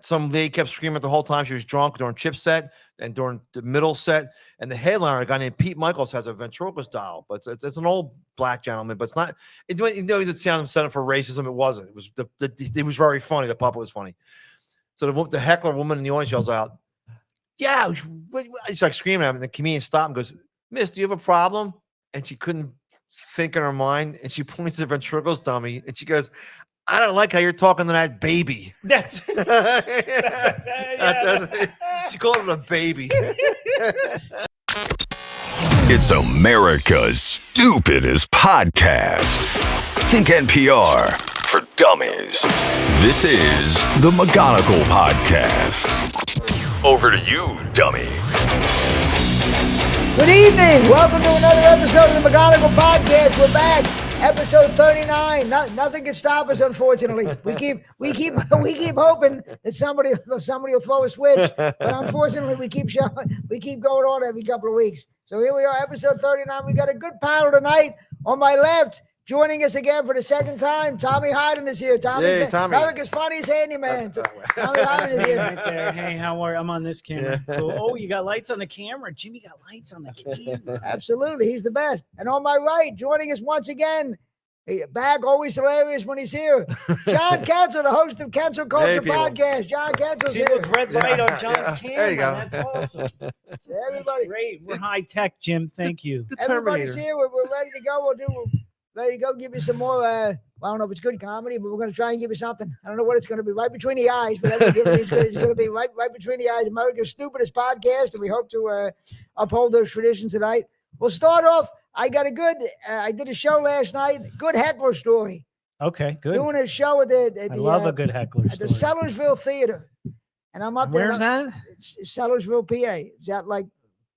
Some lady kept screaming the whole time. She was drunk during chip set and during the middle set. And the headliner, a guy named Pete Michaels, has a ventriloquist doll, but it's an old black gentleman. But it's not. It didn't sound set up for racism. It wasn't. It was it was very funny. The puppet was funny. So the heckler woman in the audience yells out, "Yeah!" She's like screaming at him, and the comedian stopped and goes, "Miss, do you have a problem?" And she couldn't think in her mind, and she points at the ventriloquist dummy, and she goes, "I don't like how you're talking to that baby." That's she called it a baby. It's America's stupidest podcast. Think NPR for dummies. This is the McGonigal Podcast. Over to you, dummy. Good evening. Welcome to another episode of the McGonigal Podcast. We're back. Episode 39. Nothing can stop us, unfortunately. We keep hoping that somebody will throw a switch, but unfortunately, we keep going on every couple of weeks. So here we are, episode 39. We got a good panel tonight. On my left, joining us again for the second time, Tommy Highland is here. Tommy, America's funniest handyman. Tommy Highland is here. Right there. Hey, how are you? I'm on this camera. Cool. Oh, you got lights on the camera. Jimmy got lights on the camera. Absolutely. He's the best. And on my right, joining us once again, back, always hilarious when he's here, John Kensil, the host of Kensil Culture Podcast. John Kensil's See here. the red light on John's camera. There you go. That's awesome. So everybody, That's great. We're high tech, Jim. Thank you. everybody's here. We're ready to go. We're ready to go. Give you some more. I don't know if it's good comedy, but we're going to try and give you something. I don't know what it's going to be. Right between the eyes, but it's going to be right between the eyes. America's stupidest podcast, and we hope to uphold those traditions tonight. We'll start off. I did a show last night. Good heckler story. Okay, good. Doing a show at the I love a good heckler at the story. Sellersville Theater. And I'm up there. Where's that? It's Sellersville, PA. Is that like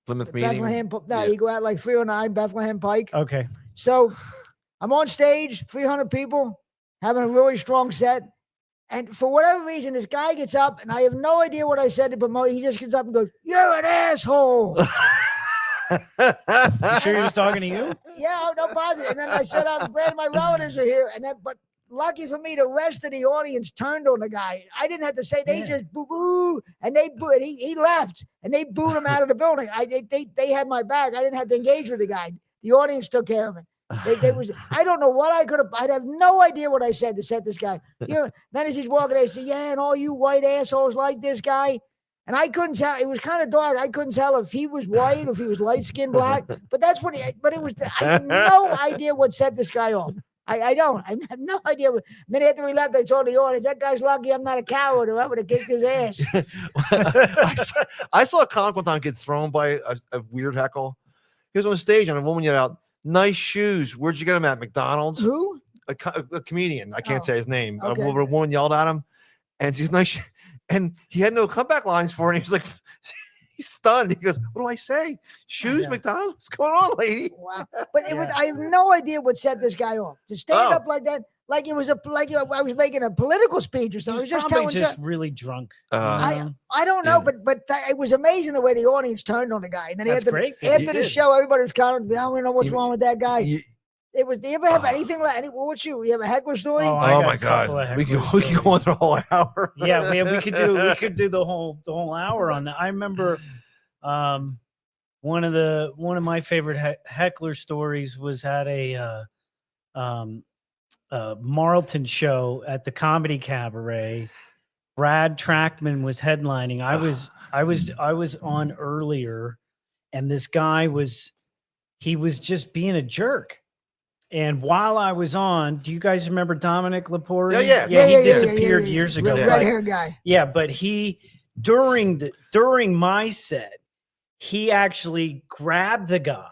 Plymouth meeting. Bethlehem? No, you go out like 309 Bethlehem Pike. Okay. So I'm on stage, 300 people, having a really strong set. And for whatever reason, this guy gets up, and I have no idea what I said to promote. He just gets up and goes, "You're an asshole." You sure he was talking to you? Yeah, no positive. And then I said, "I'm glad my relatives are here." But lucky for me, the rest of the audience turned on the guy. I didn't have to say. They just boo boo, and they booed. He left, and they booed him out of the building. They had my back. I didn't have to engage with the guy. The audience took care of it. I don't know what I could have. I'd have no idea what I said to set this guy. Then as he's walking, I say, "Yeah, and all you white assholes like this guy." And I couldn't tell. It was kind of dark. I couldn't tell if he was white, if he was light skinned, black. But that's what. But it was. I have no idea what set this guy off. I don't. I have no idea. Then after we left, I told the audience, "That guy's lucky I'm not a coward, or I would have kicked his ass." I saw a comic one time get thrown by a weird heckle. He was on stage, and a woman yelled out, "Nice shoes. Where'd you get them at? McDonald's?" Who? A comedian. I can't say his name. Okay. A woman yelled at him, and she's nice. And he had no comeback lines for it. He was like, he's stunned. He goes, "What do I say? Shoes, McDonald's? What's going on, lady?" Wow. But I have no idea what set this guy off. To stand up like that, like it was I was making a political speech or something. He was just really drunk. I don't know, but it was amazing the way the audience turned on the guy. And then after the show, everybody was kind of, I don't know what's wrong with that guy. Do you ever have anything like you have a heckler story? Oh my God. We can go on the whole hour. Yeah, we could do the whole hour on that. I remember one of my favorite heckler stories was at a Marlton show at the Comedy Cabaret. Brad Trackman was headlining. I was on earlier, and this guy was just being a jerk. And while I was on, do you guys remember Dominic Lepore? Yeah. He disappeared years ago. Red hair guy. Yeah, but he during my set, he actually grabbed the guy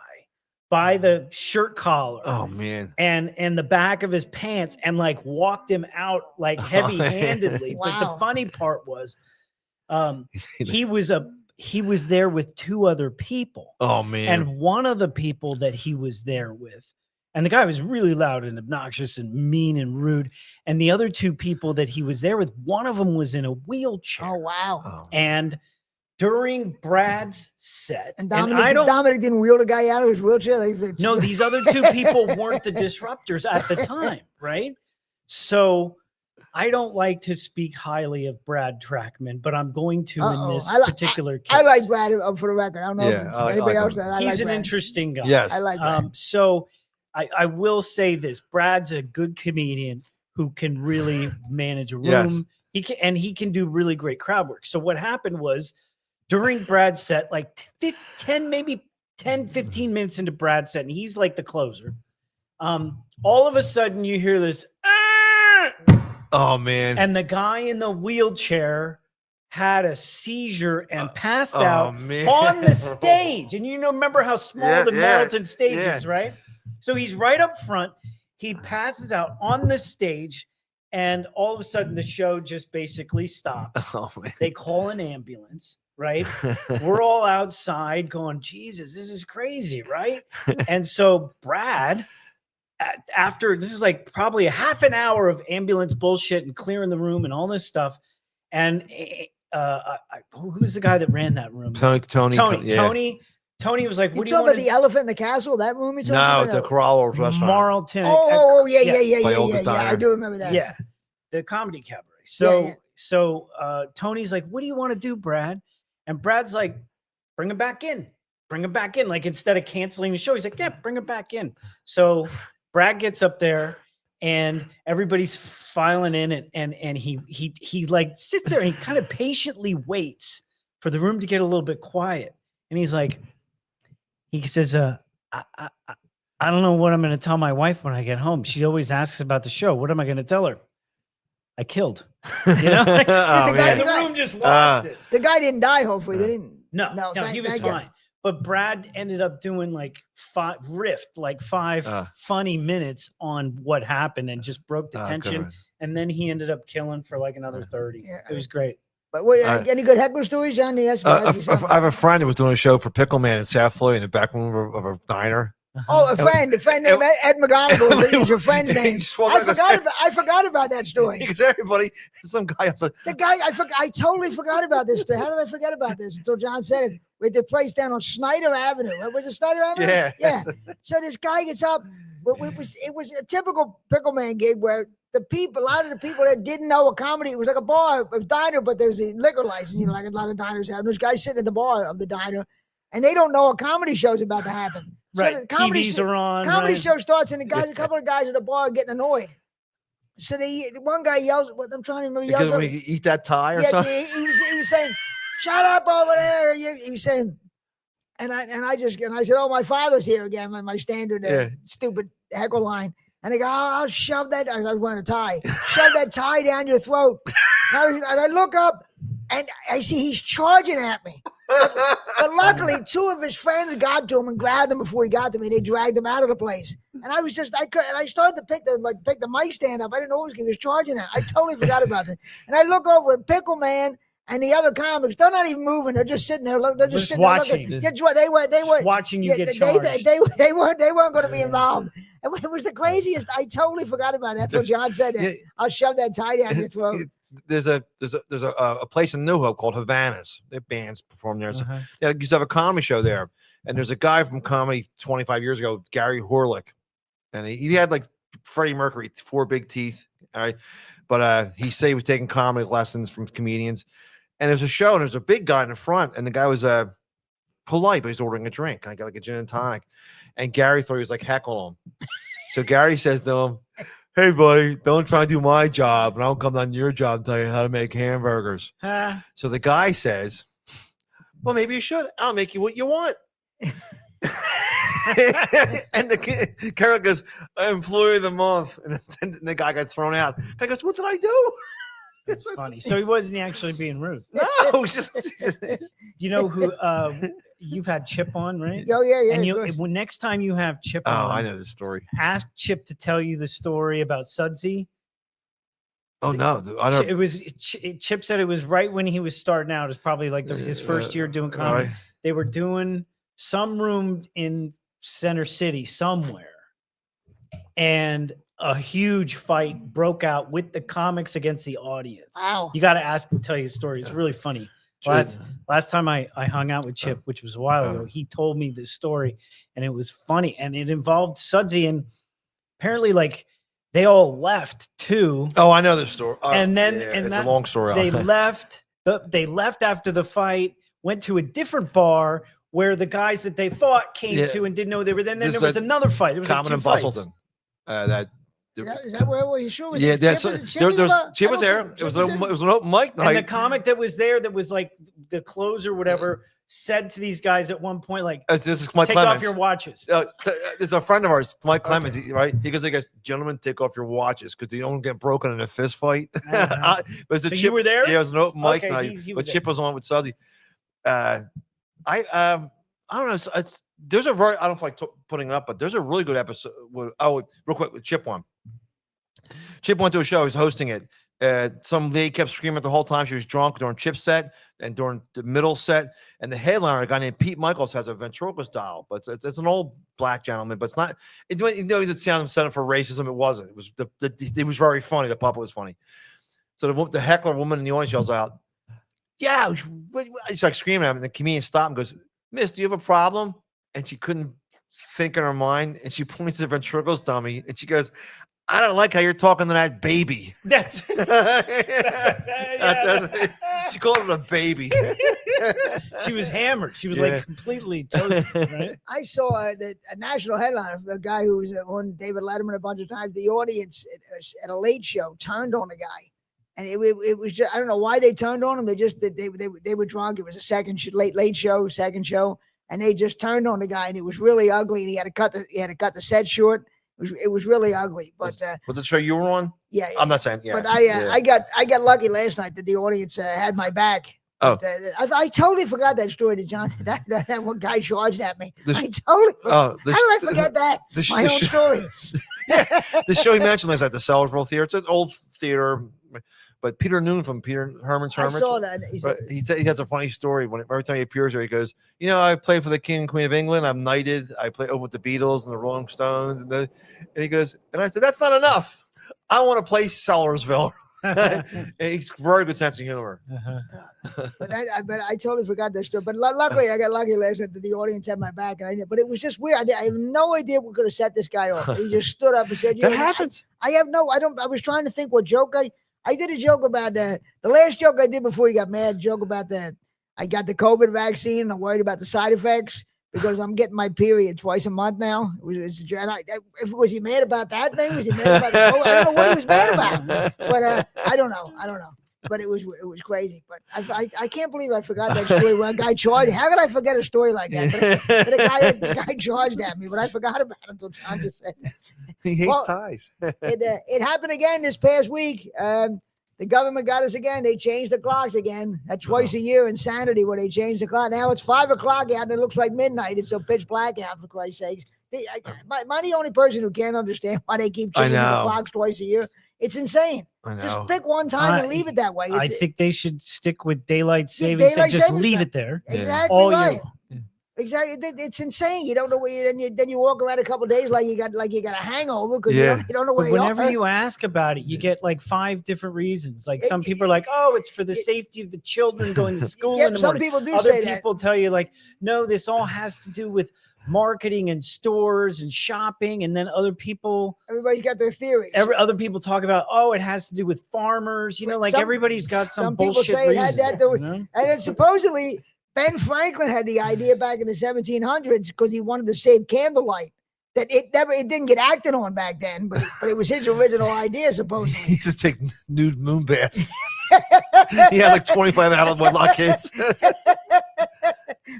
by the shirt collar. Oh man. And the back of his pants and like walked him out like heavy-handedly. Wow. But the funny part was he was there with two other people. Oh man. And one of the people that he was there with, and the guy was really loud and obnoxious and mean and rude. And the other two people that he was there with, one of them was in a wheelchair. Oh, wow. And during Brad's set, and Dominic didn't wheel the guy out of his wheelchair. No, these other two people weren't the disruptors at the time, right? So I don't like to speak highly of Brad Trackman, but I'm going to in this particular case. I like Brad, for the record. I don't know Yeah, if I like anybody him. else does. He's like an Brad. interesting guy. Yes. I like Brad. So I will say this: Brad's a good comedian who can really manage a room. Yes. He can do really great crowd work. So what happened was during Brad's set, like 10, maybe 10, 15 minutes into Brad's set, and he's like the closer. All of a sudden you hear this, Oh man. and the guy in the wheelchair had a seizure and passed out man. on the stage. And you know, remember how small the Marlton stage yeah. is, right? So he's right up front. He passes out on the stage, and all of a sudden the show just basically stops. Oh man. They call an ambulance, right? We're all outside going, Jesus, this is crazy, right? And so Brad, after this is like probably a half an hour of ambulance bullshit and clearing the room and all this stuff. And who's the guy that ran that room? Tony was like, what do you want? The Elephant in the Castle? That room? No, the Corralo's restaurant. Marlton. Yeah. I do remember that. Yeah. The comedy cabaret. So Tony's like, what do you want to do, Brad? And Brad's like, bring him back in. Bring him back in. Like, instead of canceling the show, he's like, yeah, bring him back in. So Brad gets up there and everybody's filing in and he like sits there and he kind of patiently waits for the room to get a little bit quiet. And he's like, he says, I don't know what I'm going to tell my wife when I get home. She always asks about the show. What am I going to tell her? I killed. You know? The room just lost it. The guy didn't die, hopefully. They didn't. No, he was fine. But Brad ended up doing like five funny minutes on what happened and just broke the tension. And then he ended up killing for like another 30. Yeah. It was great. But any good heckler stories, John? I have a friend who was doing a show for Pickle Man in South Florida in the back room of a diner. Oh, a friend named Ed McGonigal is your friend's name. I forgot about that story. Because everybody, some guy. The guy, I totally forgot about this story. How did I forget about this until John said it? With the place down on Snyder Avenue. Was it Snyder Avenue? Yeah. So this guy gets up. It was a typical Pickle Man gig where a lot of the people that didn't know a comedy, it was like a bar, a diner, but there's a liquor license, like a lot of diners have. And there's guys sitting at the bar of the diner, and they don't know a comedy show is about to happen. Right. So the comedy TVs are on. Comedy show starts, and a couple of guys at the bar are getting annoyed. So one guy yells, I'm trying to remember. Because when you eat that tie or something? He was saying, shut up over there. He was saying, and I said, oh, my father's here again, my standard stupid heckle line. And they go, I'll shove that. I was wearing a tie. Shove that tie down your throat. And I look up, and I see he's charging at me. But luckily, two of his friends got to him and grabbed him before he got to me. They dragged him out of the place. And I started to pick the mic stand up. I didn't know he was charging at. I totally forgot about that. And I look over at Pickle Man and the other comics. They're not even moving. They're just sitting there. They're just sitting watching. There looking. They were watching you get charged. They weren't going to be involved. And it was the craziest. I totally forgot about it. That's what John said. I'll shove that tie down your throat. There's a place in New Hope called Havana's. Their bands perform there. So, they used to have a comedy show there. And there's a guy from comedy 25 years ago, Gary Horlick. And he had like Freddie Mercury, 4 big teeth. All right. But he said he was taking comedy lessons from comedians. And there's a show, and there's a big guy in the front, and the guy was polite, but he's ordering a drink. I got like a gin and tonic. And Gary thought he was like heckling him. So Gary says to him, hey, buddy, don't try to do my job, and I'll come down to your job and tell you how to make hamburgers. So the guy says, well, maybe you should. I'll make you what you want. And the Carol goes, I employ them off. And the guy got thrown out. The guy goes, what did I do? It's funny. So he wasn't actually being rude. No. You know who you've had Chip on, right? Oh, yeah. And next time you have Chip on, I know this story. Ask Chip to tell you the story about Sudsy. Oh, no. I don't. It was Chip said it was right when he was starting out. It's probably like his first year doing comedy. Right. They were doing some room in Center City somewhere. And a huge fight broke out with the comics against the audience. Wow. You got to ask him to tell you a story. It's really funny. Last time I hung out with Chip, which was a while ago, he told me this story, and it was funny, and it involved Sudsy, and apparently like they all left too. Oh, I know this story. And then yeah, and it's that, a long story. they left. They left after the fight, went to a different bar where the guys that they fought came to and didn't know they were there. And then This there is was another fight. There was like Common 2 and fights. Bustleton. That Is that where you sure? yeah, that's Chip was there. It was an open mic night. And the comic that was there, that was like the closer, whatever, said to these guys at one point, like, this is Mike take Clemens. off your watches. There's a friend of ours, Mike Clemens, right? He goes, gentlemen, take off your watches because you don't get broken in a fist fight. Uh-huh. But So you were there? Yeah, it was an open mic Okay, night. he But was Chip was on with Suzy. I don't know. There's a very, I don't feel like putting it up, but there's a really good episode. Real quick, with Chip one. Chip went to a show. He was hosting it. Some lady kept screaming the whole time. She was drunk during Chip's set and during the middle set. And the headliner, a guy named Pete Michaels, has a ventriloquist doll, but it's an old black gentleman. But it's not. He didn't sound set up for racism. It wasn't. It was it was very funny. The puppet was funny. So the heckler woman in the audience yells out, "Yeah!" She's like screaming at him. And the comedian stopped and goes, "Miss, do you have a problem?" And she couldn't think in her mind. And she points to the ventriloquist dummy and she goes, "I don't like how you're talking to that baby." That's She called it a baby. she was hammered. She was like completely toasted, right? I saw a national headline of a guy who was on David Letterman a bunch of times. The audience at a late show turned on a guy, and it was just, I don't know why they turned on him. They were drunk. It was a second show, and they just turned on the guy, and it was really ugly. And he had to cut the set short. It was really ugly. But was the show you were on? Yeah, I'm not saying. Yeah, but I got lucky last night that the audience had my back. Oh, but, I totally forgot that story to John. That one guy charged at me. I totally. How did I forget that? My own story. Yeah, the show he mentioned is at the Sellersville Theater. It's an old theater, but Peter Noon from Peter Herman's Hermits. I saw that. He has a funny story. Every time he appears there, he goes, "I played for the King and Queen of England. I'm knighted. I play over with the Beatles and the Rolling Stones." And he goes, and I said, "That's not enough. I want to play Sellersville." And he's very good sense of humor. But I totally forgot that story. But luckily, I got lucky last night that the audience had my back. But it was just weird. I have no idea what could have set this guy off. He just stood up and said, "That happens." I was trying to think what joke I did a joke about the last joke I did before he got mad. Joke about I got the COVID vaccine and I'm worried about the side effects because I'm getting my period twice a month now. Was he mad about that thing? Was he mad about I don't know what he was mad about. But I don't know. But it was crazy. But I can't believe I forgot that story where a guy charged. How could I forget a story like that? But the guy charged at me, but I forgot about it until John just said that. He hates ties. It happened again this past week. The government got us again. They changed the clocks again. That's twice a year insanity where they change the clock. Now it's 5 o'clock out and it looks like midnight. It's so pitch black out, for Christ's sakes. Am I the only person who can't understand why they keep changing the clocks twice a year? It's insane. I know. Just pick one time and leave it that way. I think they should stick with daylight savings and just leave it there. Exactly all right. year. Exactly, it's insane. You don't know where then you walk around a couple of days like you got a hangover because you don't know where you are. Whenever you ask about it, you get like 5 different reasons. Like some people are like, "Oh, it's for the safety of the children going to school in the morning." Some people do Other say that. Other people tell you like, "No, this all has to do with marketing and stores and shopping." And then everybody's got their theories. Other people talk about, "Oh, it has to do with farmers." Everybody's got some bullshit people say reason, it had that and then supposedly Ben Franklin had the idea back in the 1700s because he wanted to save candlelight. That it didn't get acted on back then, but it was his original idea supposedly. He used to take nude moon baths. He had like 25 out of wedlock kids.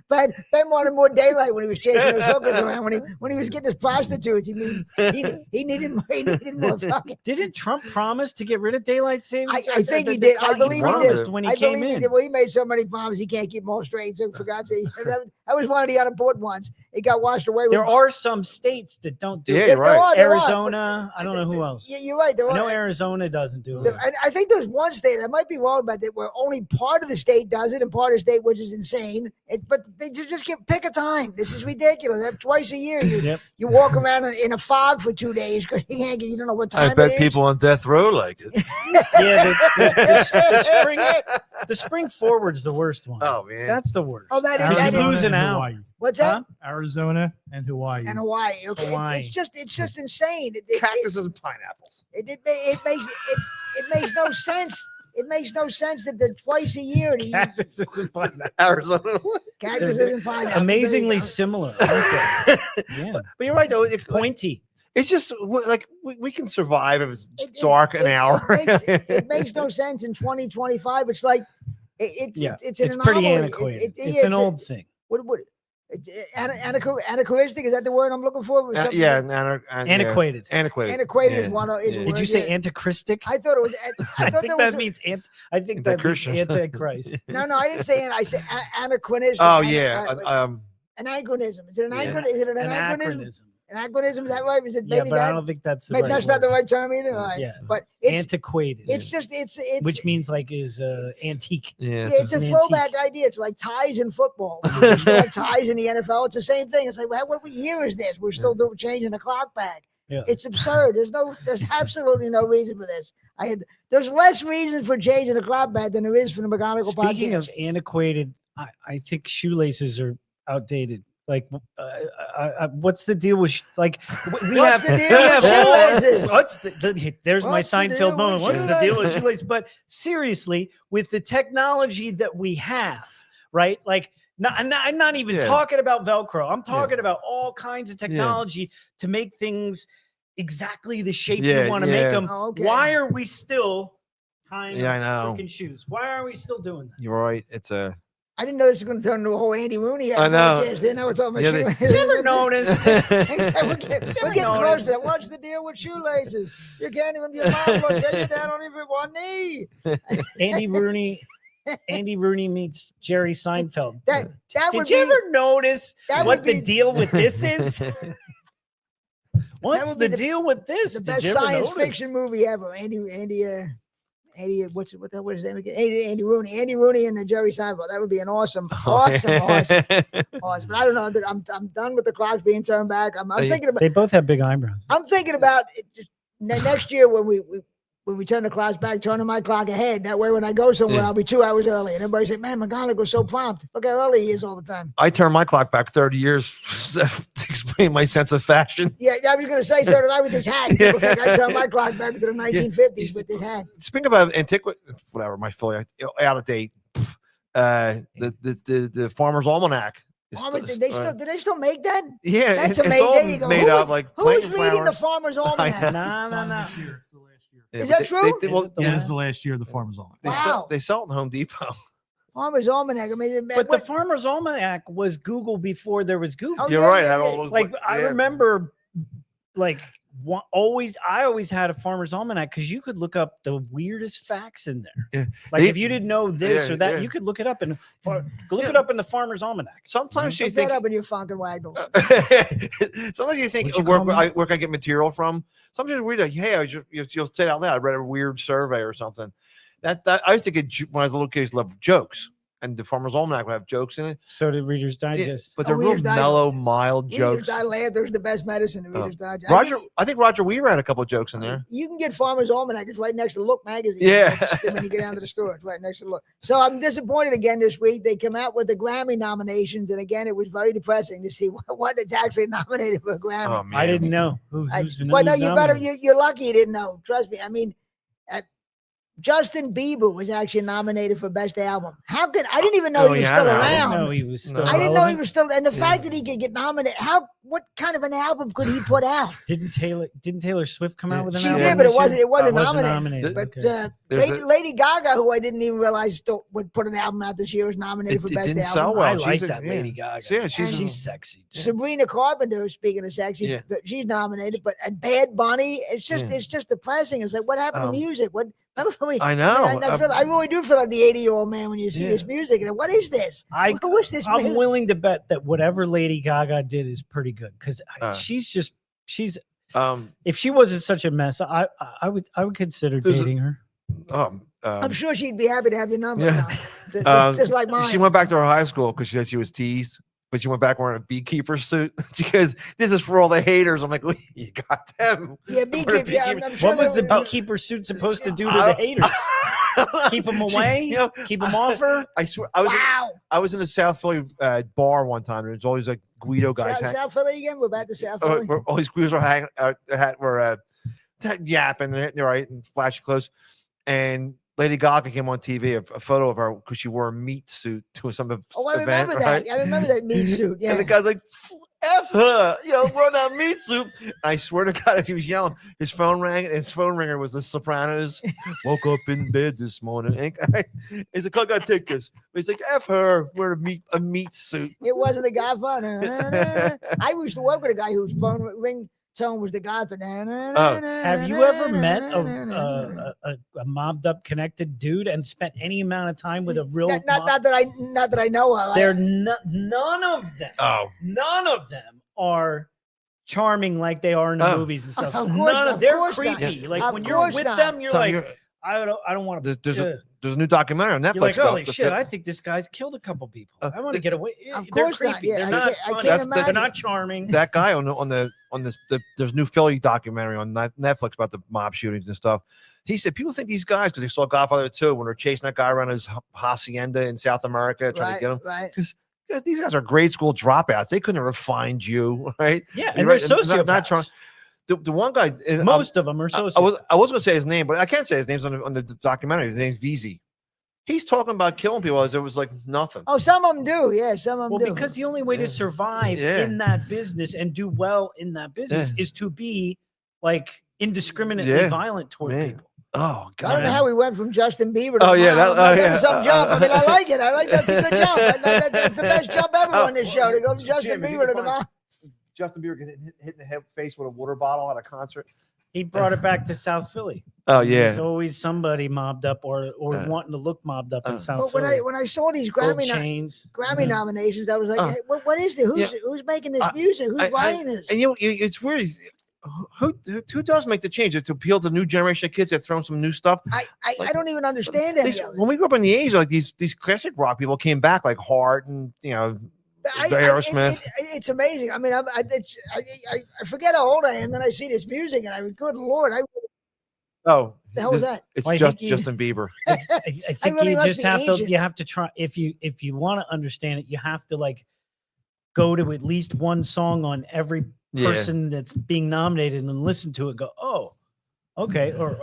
But Ben wanted more daylight when he was chasing those hookers around. When he was getting his prostitutes, he needed more fucking. Didn't Trump promise to get rid of daylight savings? I think he did. I believe he did. When he came in. Well, he made so many promises he can't keep them all straight. So for God's sake, that was one of the unimportant ones. It got washed away. There are some states that don't do it. Yeah, right. Arizona. I don't know who else. Yeah, you're right. I know Arizona doesn't do it. I think there's one state. I might be wrong about that, where only part of the state does it, and part of the state, which is insane. But they just pick a time. This is ridiculous. That's twice a year. You walk around in a fog for 2 days because you don't know what time I bet it is. people on death row like it. The spring forward's the worst one. Oh man, That's the worst. Oh, that is Arizona losing and out. Hawaii. What's that? Arizona and Hawaii. And Hawaii. Okay, Hawaii. It's just insane. cactuses and pineapples. It makes no sense. It makes no sense that they're twice a year. Cactuses and pineapples. Arizona. Cactuses and pineapples. Amazingly similar. aren't they? Yeah. But you're right though. Pointy. It's just like we can survive if it's It- dark an hour. It makes no sense in 2025. It's like it's an It's pretty anomaly. antiquated. Yeah, It's an old thing. what anachronistic? Is that the word I'm looking for? Something Yeah, like- Antiquated. antiquated. antiquated is Yeah. one. Is a Did Did word, you say yeah. antichristic? I thought it was. I I thought think there was. that means I think that means Antichristian. antichrist. No, I didn't say. I said anachronistic. Oh yeah. Anachronism. Is it an Yeah. anachronism? Is it an anachronism? Anachronism. Anachronism, is that right? Is it Yeah, maybe but I that? don't think that's the Maybe right that's not the word. right term either. All right. Yeah. But it's Antiquated. just it's which means like is antique. Yeah. yeah, it's a an throwback antique. idea. It's like ties in football. It's like ties in the NFL. It's the same thing. It's like, well, what year is this? We're still doing changing the clock back. Yeah. It's absurd. There's absolutely no reason for this. There's less reason for changing the clock back than there is for the McGonigal Speaking podcast. of antiquated, I think shoelaces are outdated. Like, what's the deal with like we What's have? the deal we with have shoelaces? What's there's my What's the deal Seinfeld with moment. What's the deal with shoelaces? shoelaces? But seriously, with the technology that we have, right? Like, I'm not even Yeah. talking about Velcro. I'm talking about all kinds of technology to make things exactly the shape Yeah, you want to yeah. make them. Oh, okay. Why are we still tying Yeah, I up know. freaking shoes? Why are we still doing that? You're right. It's a. I didn't know this was going to turn into a whole Andy Rooney. I know. Podcast. Then now we're talking about Yeah, they- shoelaces. Did you ever notice? We're getting notice? closer. What's the deal with shoelaces? You can't even. Your mom looks at you down on even one knee. Andy Rooney meets Jerry Seinfeld. That would Did you be. ever notice that what would the be deal with this is? What's would be the deal with this? the Did best you ever science notice? fiction movie ever. Andy, what the hell was his name again? Andy Rooney and the Jerry Seinfeld. That would be an awesome. But I don't know. I'm done with the clocks being turned back. I'm thinking about. They both have big eyebrows. I'm thinking about it just, next year when we turn the clocks back, turning my clock ahead. That way, when I go somewhere, Yeah. I'll be 2 hours early. And everybody say, "Man, McGonigal's so prompt. Look how early he is all the time." I turned my clock back 30 years to explain my sense of fashion. Yeah, I was going to say, so did I with this hat. People think I turned my clock back to the 1950s with this hat. Speaking about antiquity, whatever, my fully out of date. The Farmer's Almanac. is Farmers, still- do they still make that? Yeah, That's it's amazing. all There you go. made Who out was- like Who's planting reading the flowers. Farmer's Almanac? No. It's the last year. Yeah, Is but that true? well, the Yeah, last- this is the last year of the Farmer's Almanac. Wow. they sell it in Home Depot. Farmer's Almanac. I mean, But the Farmer's Almanac was Google before there was Google. Oh, You're yeah, right. yeah, Had all yeah. those, Like I yeah. remember, like I always had a Farmer's Almanac because you could look up the weirdest facts in there. Yeah. Like They- if you didn't know this Yeah, or that, yeah. you could look it up and look Yeah. it up in the Farmer's Almanac. Sometimes you Look think. that up in your Funkin' Wagnalls. Sometimes you think What'd you call me? where can I get material from? Sometimes we read like, hey, you'll say it out loud. I read a weird survey or something. That I used to get when I was a little kid. I used to love jokes, and the Farmer's Almanac would have jokes in it. So did Reader's Yeah, Digest. but Oh, they're real Reader's Digest. mellow, mild jokes. Laughter's the best medicine. The Reader's Digest. I think Roger Weaver had a couple of jokes in there. You can get Farmer's Almanac. It's right next to Look magazine. Yeah. When you get down to the store, it's right next to Look. So I'm disappointed again this week. They come out with the Grammy nominations, and again, it was very depressing to see what is actually nominated for a Grammy. Oh man, I didn't know. Who's Well, no, who's you better. nominated? You're lucky you didn't know. Trust me. I mean, Justin Bieber was actually nominated for Best Album. How could I didn't even know Oh, he was he still had an album? around. No, he was still. No. I didn't know he relevant. was still. And the Yeah. fact that he could get nominated, what kind of an album could he put out? Didn't Taylor Swift come Yeah. out with an She album? did, but this it wasn't. year? It wasn't Wasn't nominated. nominated. But okay. There's Lady Gaga, who I didn't even realize would put an album out this year, was nominated for It Best didn't album. sell well. I like She's a- that yeah. Lady Gaga. Yeah, she's sexy. Too. Sabrina Carpenter, speaking of sexy, Yeah. she's nominated. But and Bad Bunny, it's just depressing. It's like, what happened to Um, music? What? Remember we, I know. I really do feel like the 80-year-old man when you see Yeah. this music. And what is this? I Who is this? I'm music? willing to bet that whatever Lady Gaga did is pretty good because she's if she wasn't such a mess, I would consider There's a- dating her. I'm sure she'd be happy to have your number. Yeah. Now. Just like mine. She went back to her high school because she said she was teased, but she went back wearing a beekeeper suit. She goes, "This is for all the haters." I'm like, well, "You got them." Yeah, beekeeper. Yeah, I'm sure What was the there beekeeper suit supposed to do to the haters? Keep them away? You know, Keep them off her? I swear, Wow. I was in a South Philly bar one time. And there's always like Guido guys. South Philly again? We're back to South Philly. Where all these Guidos are hanging, were yapping, right, and flashy clothes. And Lady Gaga came on TV, a photo of her because she wore a meat suit to some event. I remember that. Right? I remember that meat suit. Yeah. And the guy's like, F her, wearing that meat suit. I swear to God, he was yelling. His phone rang, and his phone ringer was The Sopranos. Woke up in bed this morning. And he's like, I gotta take this. But he's like, F her, wearing a meat suit. It wasn't a Godfather. I used to work with a guy whose phone ringtone was the Godfather. Have you ever met a mobbed up connected dude and spent any amount of time with a real not that I know of. They're none of them. Oh, None of them are charming like they are in the Oh. movies and stuff. Of course not, of They're course not. creepy. Like Of when you're course with not. them, you're Tom, like, I don't want to. there's a new documentary on Netflix. You're like, about holy the shit! fit- I think this guy's killed a couple people. I want to the- get away. Of They're course not, creepy. yeah, They're I not can't- I funny. can't They're imagine. not charming. that guy on this there's a new Philly documentary on Netflix about the mob shootings and stuff. He said people think these guys, because they saw Godfather 2 when they're chasing that guy around his hacienda in South America trying to get him. Right. Because these guys are grade school dropouts. They couldn't have find you, right? Yeah, You're and right, they're and sociopaths. not trying- The one guy, Most of them are sociopaths. I was going to say his name, but I can't say his name's on the documentary. His name's VZ. He's talking about killing people as it was like nothing. Oh, some of them do. Yeah, some of them Well, do. because the only way to survive Yeah. in that business and do well in that business is to be like indiscriminately Yeah. violent toward Man. people. Oh I don't God! know how we went from Justin Bieber to Oh, yeah, Mom. that- That yeah. was some jump. I mean, I like it. I like that's a good jump. That's the best jump ever on this show to go from Justin Jim, if you Bieber to can the find- Mom. Justin Bieber getting hit in the face with a water bottle at a concert. He brought it back to South Philly. Oh There's always somebody mobbed up or Uh, wanting to look mobbed up in South But Philly. when I saw these Gold Grammy chains. Grammy nominations, I was like, hey, what is this? Who's making this music? Who's writing this? And it's weird. Who does make the change to appeal to the new generation of kids that throw some new stuff? I don't even understand any of it. When we grew up in the '80s, like these classic rock people came back, like Heart and Aerosmith. It's amazing. I mean, I forget how old I am. Then I see this music, and I was, good Lord, Oh, the hell was that? It's Well, I just think you- Justin Bieber. I think really you must just be have to ancient. you have to try if you want to understand it, you have to like go to at least one song on every Yeah. person that's being nominated and listen to it. Go, oh, okay, or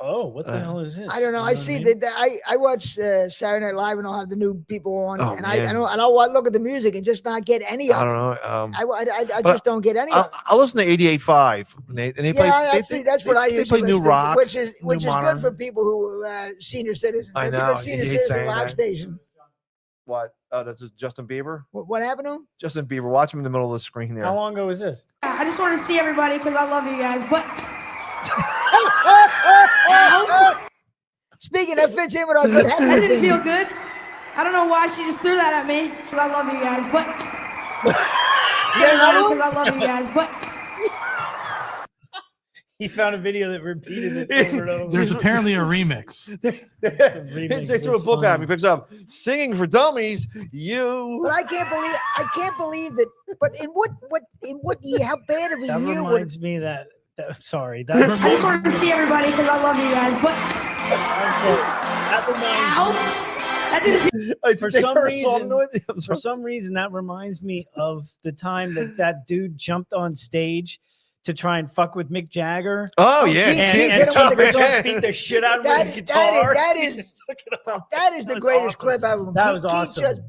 oh, what the hell is this? I don't know. You I what see mean? that I watch Saturday Night Live, and I'll have the new people on, Oh, and I man. don't look at the music and just not get any of I it. don't know. I but just don't get any of it. I listen to 88.5. And they play. That's what I they use. play new rock. which is modern. good for people who are senior citizens. I It's know, a good you senior hate citizen saying rock that. station. What? Oh, that's Justin Bieber. What happened to him? Justin Bieber. Watch him in the middle of the screen there. How long ago was this? I just want to see everybody because I love you guys. But Speaking, that fits in with our good that habit. didn't feel good. I don't know why she just threw that at me because I love you guys. But Get another one? because I love you guys. But He found a video that repeated it over and over. There's apparently a remix. remix They threw a was book at him. fun. He picks up "Singing for Dummies." You. But I can't believe that. But in what year? How bad of a That year would? reminds me that sorry. That I just reminds, wanted to see everybody because I love you guys. But that reminds ow, me. that didn't feel For They some turn a song reason- to it? I'm For sorry. some reason, that reminds me of the time that dude jumped on stage to try and fuck with Mick Jagger. Oh yeah, Keith- And, Keith and hit him with the Keith guitar. beat the shit out of him with his That- guitar. that He is- just took it off. That is the was greatest awesome. clip ever. That Keith- was Keith awesome. just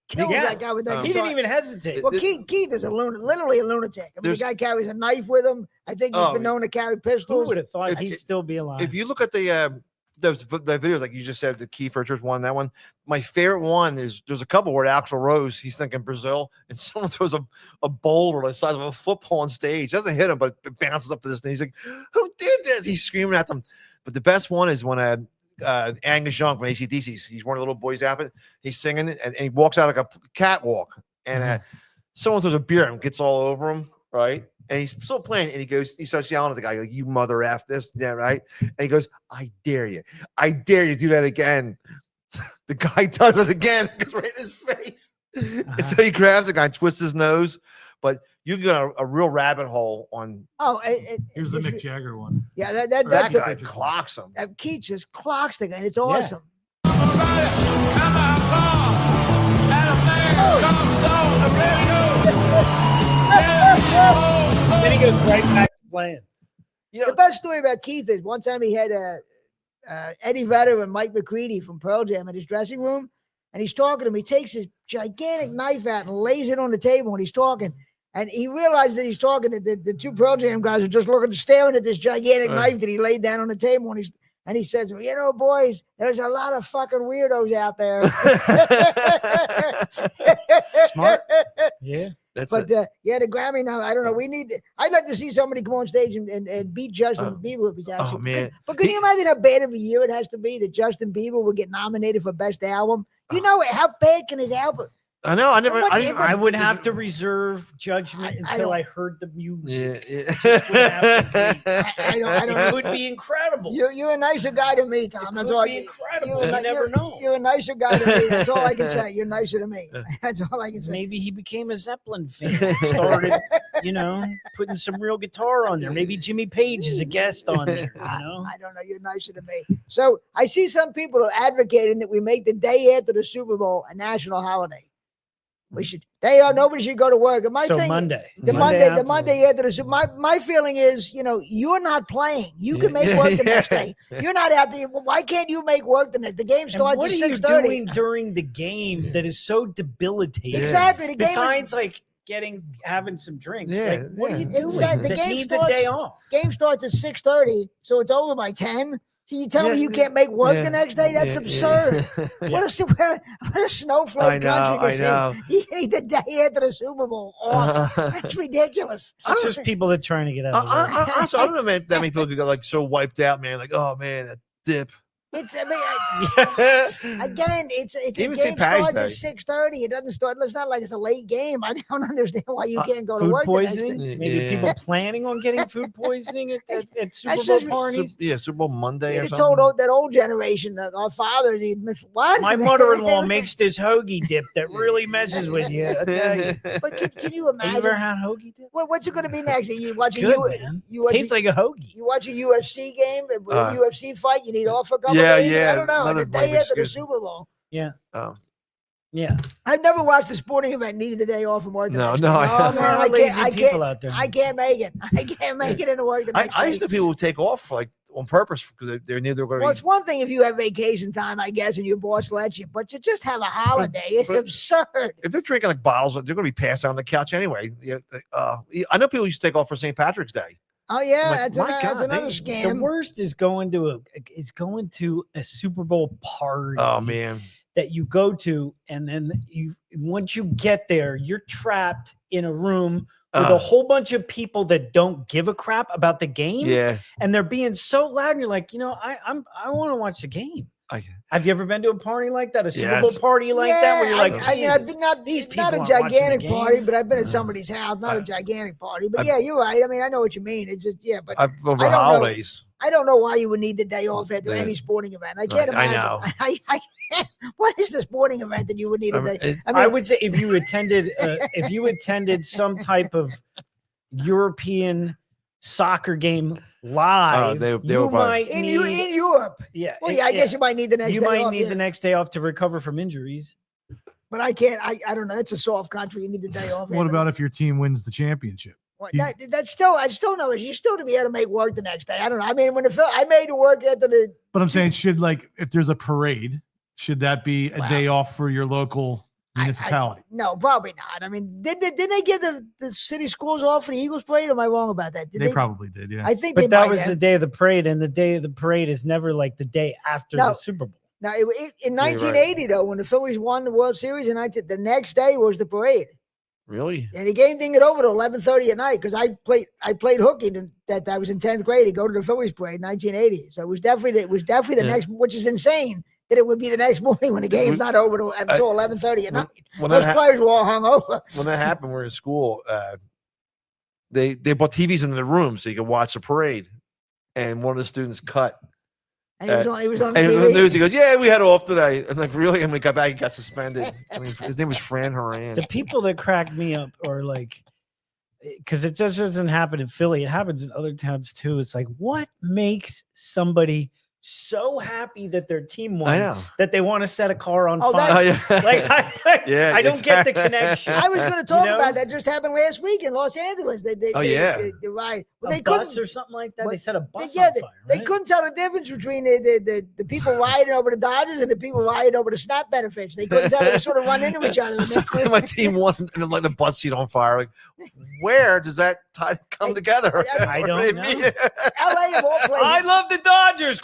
killed Yeah. that guy with that He He guitar. didn't even hesitate. Well, Keith is a lunatic, literally a lunatic. I mean, the There's- guy carries a knife with him. I think he's Oh, been known to carry Who pistols. would have thought If- he'd still be alive? If you look at the videos, like you just said, the Keith Richards one, that one, my favorite one is there's a couple where Axl Rose, he's thinking Brazil, and someone throws a boulder the size of a football on stage. Doesn't hit him, but it bounces up to this thing. He's like, "Who did this?" He's screaming at them. But the best one is when Angus Young from AC/DC, he's wearing a little boy's outfit. He's singing, and he walks out like a catwalk, and someone throws a beer and gets all over him, right? and he's still playing, and he starts yelling at the guy, like, "You mother f this, yeah, right?" And he goes, "I dare you to do that again." The guy does it again, goes right in his face. And so he grabs the guy, and twists his nose. But you got a real rabbit hole on. Oh, Here's the Mick Jagger one. Yeah, that's That the guy clocks him. Keith just clocks the guy. And it's awesome. Then he goes right back to playing. You know, The best story about Keith is one time he had Eddie Vedder and Mike McCready from Pearl Jam in his dressing room, and he's talking to him. He takes his gigantic knife out and lays it on the table when he's talking. And he realized that he's talking to the two Pearl Jam guys are just staring at this gigantic knife that he laid down on the table. And he says, "Well, you know, boys, there's a lot of fucking weirdos out there." Smart. Yeah. That's But it. the Grammy now, I don't know. I'd like to see somebody come on stage and beat Justin Bieber if he's actually. man. But can you imagine how bad of a year it has to be that Justin Bieber would get nominated for Best Album? You know, how bad can his album? I know. I never. I would have to reserve judgment until I heard the music. Yeah. I don't It know. would be incredible. You're a nicer guy than me, Tom. That's It all. would be incredible. You never know. You're a nicer guy than me. That's all I can say. You're nicer than me. That's all I can say. Maybe he became a Zeppelin fan. Started, putting some real guitar on there. Maybe Jimmy Page is a guest on there. I don't know. You're nicer than me. So I see some people are advocating that we make the day after the Super Bowl a national holiday. We should. Nobody should go to work. And my So thing, Monday. the Monday after the Super. My feeling is, you're not playing. You can make work the next day. You're not out there. Why can't you make work the next? The game And starts what at are you 6:30. doing during the game that is so debilitating? Exactly. The game. Besides, like having some drinks. Yeah, Like, what are you yeah. doing? Exactly. The That game needs starts- a day off. Game starts at 6:30, so it's over by 10. So you tell me you can't make work the next day? That's absurd. What a snowflake country this is. You need the day after the Super Bowl off. That's ridiculous. It's just people that are trying to get out of work. Honestly, I don't know that many people could go like so wiped out, man. Like, oh man, that dip. Again, the Even game St. Patty's starts at 6:30. It doesn't start. It's not like it's a late game. I don't understand why you can't go to Food work the next poisoning? day. Maybe Yeah. people planning on getting food poisoning at Super That's Bowl just- parties. Yeah, Super Bowl Monday or You'd have something. told that old generation, our fathers, what? My mother-in-law makes this hoagie dip that really messes with you. I tell you. But can you Have you ever imagine? had hoagie dip? What's it going to be next? You watch a Good, man. you watch Tastes a, like a hoagie. you watch a UFC game, a UFC fight. You need off for a couple Yeah, days. yeah, I don't know. another The day lame after the excuse. Super Bowl. Yeah. Oh. Yeah. I've never watched a sporting event needed the day off from work. the No, next no, day. I- Oh, There man, are I lazy can't. people out there. I can't make it. I can't make it into work the next I day. used to people who take off like on purpose because they knew they were going to Well, be. it's one thing if you have vacation time, I guess, and your boss lets you, but to just have a holiday, it's but- absurd. If they're drinking like bottles, they're going to be passed out on the couch anyway. Yeah, I know people used to take off for St. Patrick's Day. Oh yeah, I'm like, that's, my that's God, another they- scam. The worst is going to a Super Bowl party. Oh man, That you go to, and then once you get there, you're trapped in a room with a whole bunch of people that don't give a crap about the game, yeah. and they're being so loud, and you're like, I want to watch the game. Have you ever been to a party like that, a Super Bowl Yes. party like that, where you're like, I mean, I've Jesus, been not these not people a aren't watching the gigantic game. party, but I've been at somebody's house, not a gigantic party. But yeah, you're right. I mean, I know what you mean. It's just but Over I don't know. holidays. I don't know why you would need the day off after Yeah. any sporting event. I can't I imagine. know. I can't. What is the sporting event that you would need a day? I would say if you attended some type of European soccer game live, they you would probably- might in need, Europe. yeah. Well, yeah, I guess you might need the next you day might off. need yeah. the next day off to recover from injuries. But I can't. I don't know. It's a soft country. You need the day off. What about if your team wins the championship? What, that's still? I still know is you still to be able to make work the next day. I don't know. I mean, I made it work after the. But I'm saying, should if there's a parade, should that be a Wow. day off for your local municipality? No, probably not. I mean, did they give the city schools off for the Eagles parade? Or am I wrong about that? Did They probably did, yeah. I think But they that might was have. the day of the parade, and the day of the parade is never like the day after No. the Super Bowl. Now, in Yeah, right. 1980, though, when the Phillies won the World Series, the next day was the parade. Really? And the game didn't get over to 11:30 at night because I played hooky that I was in 10th grade to go to the Phillies parade in 1980. So it was definitely the Yeah. next, which is insane that it would be the next morning when the game's not over until 11:30 at night. When Those that, players were all hung over. when that happened, we were in school. they brought TVs into the room so you could watch the parade. And one of the students cut. And he was on And TV. in the news, he goes, "Yeah, we had off today." I'm like, "Really?" And we got back, he got suspended. I mean, his name was Fran Horan. The people that crack me up are like, because it just doesn't happen in Philly. It happens in other towns too. It's like, what makes somebody so happy that their team won I know. that they want to set a car on Oh, fire? Oh, yeah. Like, Yeah, I don't get the exactly. connection. I was going to talk You know? about that. Just happened last week in Los Angeles. They riot. Well, A they bus couldn't. or something like that. What- They set a bus Yeah, on fire. they Right? couldn't tell the difference between the people rioting over the Dodgers and the people rioting over the SNAP benefits. They couldn't tell. They sort of run into each other. My team won and then like the bus seat on fire. Like, where does that tie come together? I don't know. LA of all places, I love the Dodgers.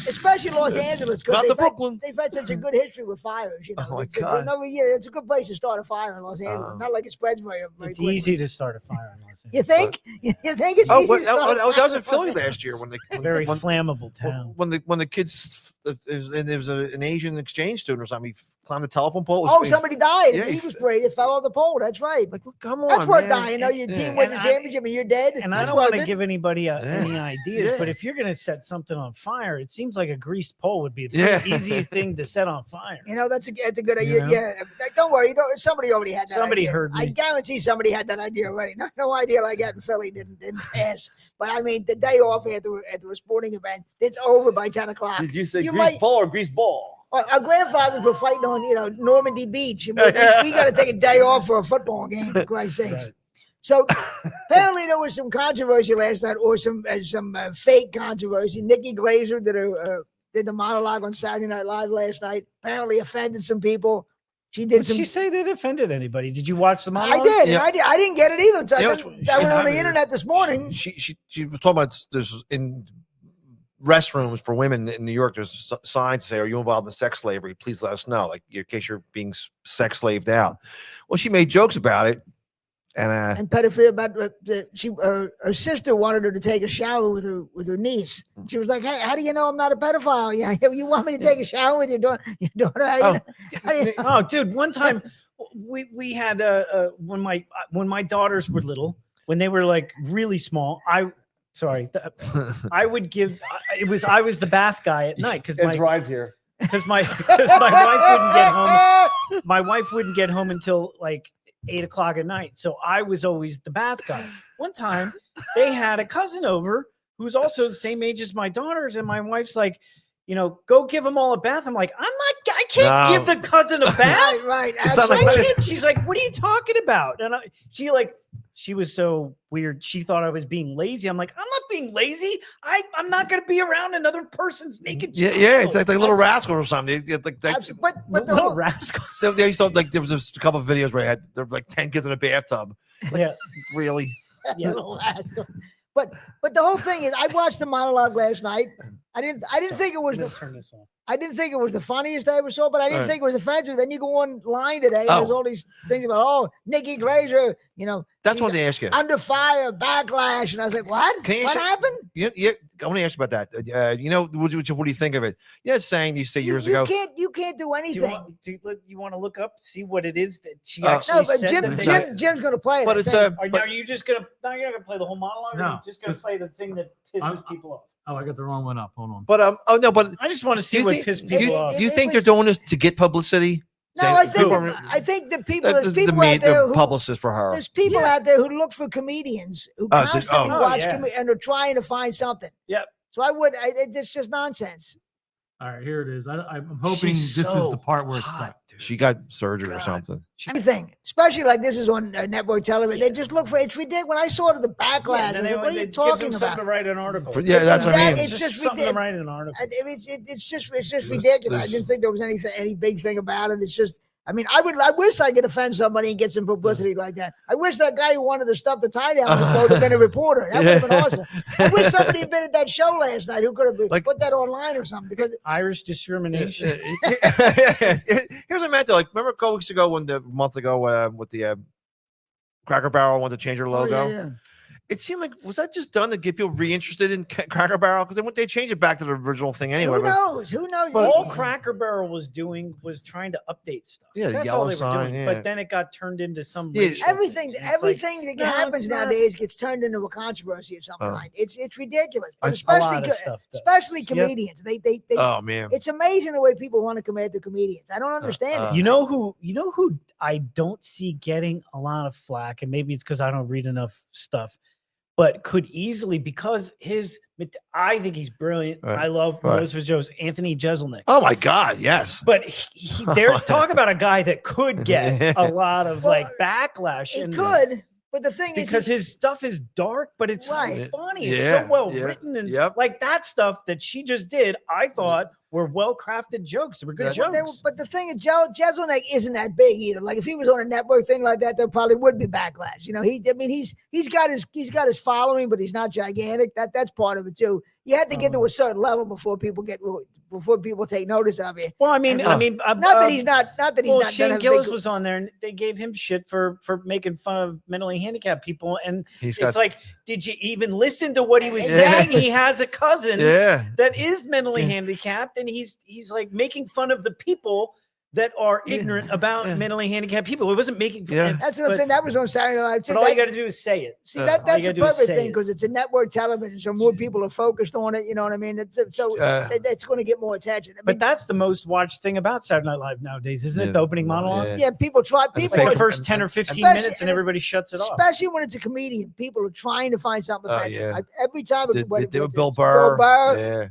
especially Los Angeles, Not because the Brooklyn. they've had such a good history with fires. You know, Oh, my It's- God. no, yeah, it's a good place to start a fire in Los Angeles. Not like it spreads very It's quickly. easy to start a fire in Los You Angeles. think? You think it's Oh, easy? what, to start a that was in fire? Philly last year when Very when, flammable town. when the kids and there was an Asian exchange student or something. He climbed the telephone pole. Oh, somebody died. Yeah, he was sprayed. It fell off the pole. That's right. Like, look, come on, That's worth man. dying. You know, your team Yeah. wins the And I- championship and you're dead. And I That's don't want worth to it. give anybody any ideas, Yeah. but if you're going to set something on fire, it seems like a greased pole would be the Yeah. easiest thing to set on fire. You know, that's a good You idea. know? Yeah. Don't worry. You know, somebody already had that Somebody idea. heard I me. guarantee somebody had that idea already. No idea like that in Philly didn't pass. But I mean, the day off after a sporting event, it's over by 10 o'clock. Did you say You grease might- pole or grease ball? Our grandfathers were fighting on, Normandy Beach. And we got to take a day off for a football game, for Christ's sakes. Right. So apparently there was some controversy last night, or some fake controversy. Nikki Glazer did the monologue on Saturday Night Live last night. Apparently offended some people. She did Did some. she say that offended anybody? Did you watch the I monologue? did. Yeah. And I didn't get it either. So Yeah, I which one? went on the She- internet this morning. She was talking about there's in restrooms for women in New York. There's signs that say, "Are you involved in sex slavery? Please let us know." Like in case you're being sex slaved out. Well, she made jokes about it, and And pedophilia, about her sister wanted her to take a shower with her niece. She was like, "Hey, how do you know I'm not a pedophile? Yeah, you want me to take a shower with your daughter? How do you- Oh, dude! One time, we had when my daughters were little, when they were like really small. I would give. I was the bath guy at night because my rides here. my wife wouldn't get home. My wife wouldn't get home until like 8 o'clock at night. So I was always the bath guy. One time they had a cousin over who's also the same age as my daughters, and my wife's like, go give them all a bath. I'm like, I can't No. give the cousin a bath. right. It's not I like absolutely. can't. She's like, what are you talking about? And she was so weird. She thought I was being lazy. I'm like, I'm not being lazy. I'm not going to be around another person's naked Yeah, child. yeah, it's like Little Rascal or something. Like But the Little whole, rascals. so they used to like there was just a couple of videos where there were like 10 kids in a bathtub. Yeah. Really? Yeah. but the whole thing is, I watched the monologue last night. I didn't think it was I'm gonna the turn this off. I didn't think it was the funniest I ever saw, but I didn't Right. think it was offensive. Then you go online today, and there's Oh. all these things about, Nikki Glazer, That's she's what they ask you. under fire, backlash, and I was like, what? Can you What say- happened? I want to ask you about that. What do you think of it? Saying you say years you ago. You can't do Do anything. you want to look up, see what it is that she No, actually No, but said? Jim, that they- Jim's going to play it. But I it's think. Are, are you just gonna? Now you're not gonna play the whole monologue. Or No, are you just gonna this- play the thing that pisses people off? Oh, I got the wrong one up. Hold on. But I just want to see do you what think, pissed do you, people it- off. do you it think they're was- doing this to get publicity? No, Saying- I think the people, there's the people out there who, publicist for her. there's people out there who look for comedians who Oh, constantly oh, watch yeah. and are trying to find something. Yep. So it's just nonsense. All right, here it is. I'm hoping She's this is so the part where it's hot, stuck. dude. She got surgery or God. something. Anything, especially like this is on network television. They just look for it's ridiculous. When I saw the backlash, Yeah, I then was like, what are it you gives talking them something about? to write an article. Yeah, that's what I Exactly. mean. It's just something to ridiculous. write an article. It's just ridiculous. I didn't think there was any big thing about it. It's just, I wish I could offend somebody and get some publicity like that. I wish that guy who wanted to stuff the tie down the throat had been a reporter. That would have been awesome. I wish somebody had been at that show last night who could have put that online or something. Because Irish discrimination. Here's what I meant. Like, remember a couple weeks ago, a month ago, with the Cracker Barrel wanted to change their logo, yeah. It seemed like, was that just done to get people reinterested in Cracker Barrel? Because they change it back to the original thing anyway. Who knows? Who knows? But all Cracker Barrel was doing was trying to update stuff. Yeah, the That's yellow all they were sign, doing. yeah. But then it got turned into some Yeah, racial Everything, thing. And it's like, everything no, that happens it's not. nowadays gets turned into a controversy of some Oh. kind. It's ridiculous. But A especially lot of stuff does. especially Yep. comedians. They Oh, man. It's amazing the way people want to come at the comedians. I don't understand it. You know who I don't see getting a lot of flack, and maybe it's because I don't read enough stuff, but could easily, because I think he's brilliant. Right. I love Right. most of his jokes. Anthony Jeselnik. Oh, my God. Yes. But they're talking about a guy that could get a lot of Well, backlash. He and could, but the thing is, because his stuff is dark, but it's Right. funny. It's Yeah, so well yeah, written, and yep. like that stuff that she just did, I thought were well crafted jokes. They were good jokes. but the thing is, Jeselnik isn't that big either. Like if he was on a network thing like that, there probably would be backlash. You know, he's got his following, but he's not gigantic. That's part of it too. You had to get to a certain level before people take notice of you. Well, I mean, Not that he's not. Not that he's well, not. Shane done a Gillis big- was on there, and they gave him shit for making fun of mentally handicapped people. And He's it's got, like, did you even listen to what he was Yeah. saying? He has a cousin yeah. that is mentally handicapped, and he's like making fun of the people that are ignorant about mentally handicapped people. It wasn't making fun. Yeah. That's what I'm saying. That was on Saturday Night Live too. But all you That- got to do is say it. See, all that's you a gotta do is perfect say thing it. because it's a network television, so more people are focused on it. You know what I mean? It's it's going to get more attention. I But mean, that's the most watched thing about Saturday Night Live nowadays, isn't Yeah. it? The opening monologue. yeah, people try. the People Like fake- the first 10 or 15 especially- minutes, and everybody shuts it off. especially when it's a comedian, people are trying to find something Oh, offensive. yeah. Every time Did whether with it's Bill Burr.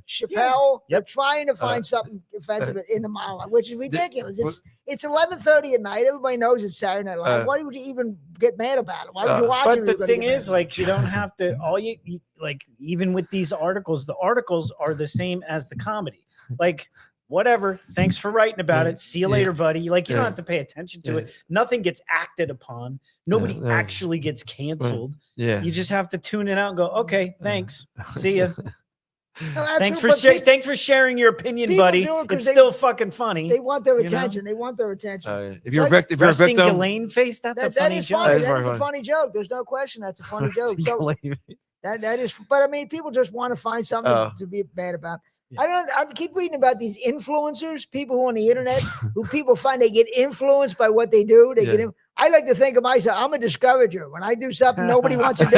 Chappelle, they're Yep. trying to find something offensive in the monologue, which is ridiculous. It's 11:30 at night. Everybody knows it's Saturday Night Live. Why would you even get mad about it? Why would you watch it? But if the you're gonna thing get mad is, about it? like, you don't have to. Like, even with these articles, the articles are the same as the comedy. Like, whatever. Thanks for writing about it. See you later, buddy. Like, you don't have to pay attention to it. Nothing gets acted upon. Nobody actually gets canceled. Yeah. You just have to tune it out and go, okay, thanks. See ya. No, Thanks for absolutely, but thanks for sharing your opinion, people buddy. do it 'cause It's they- still fucking funny. they want their you know? attention. They want their attention. If you're a Like, victim, if you're a Resting victim, Ghislaine face, that's a That funny is joke. funny. That is That very is a funny. funny joke. There's no question. That's a funny joke. So that is. But I mean, people just want to find something Oh. to be mad about. I keep reading about these influencers, people who on the internet, who people find they get influenced by what they do. They get. I like to think of myself. I'm a discourager. When I do something nobody wants to do,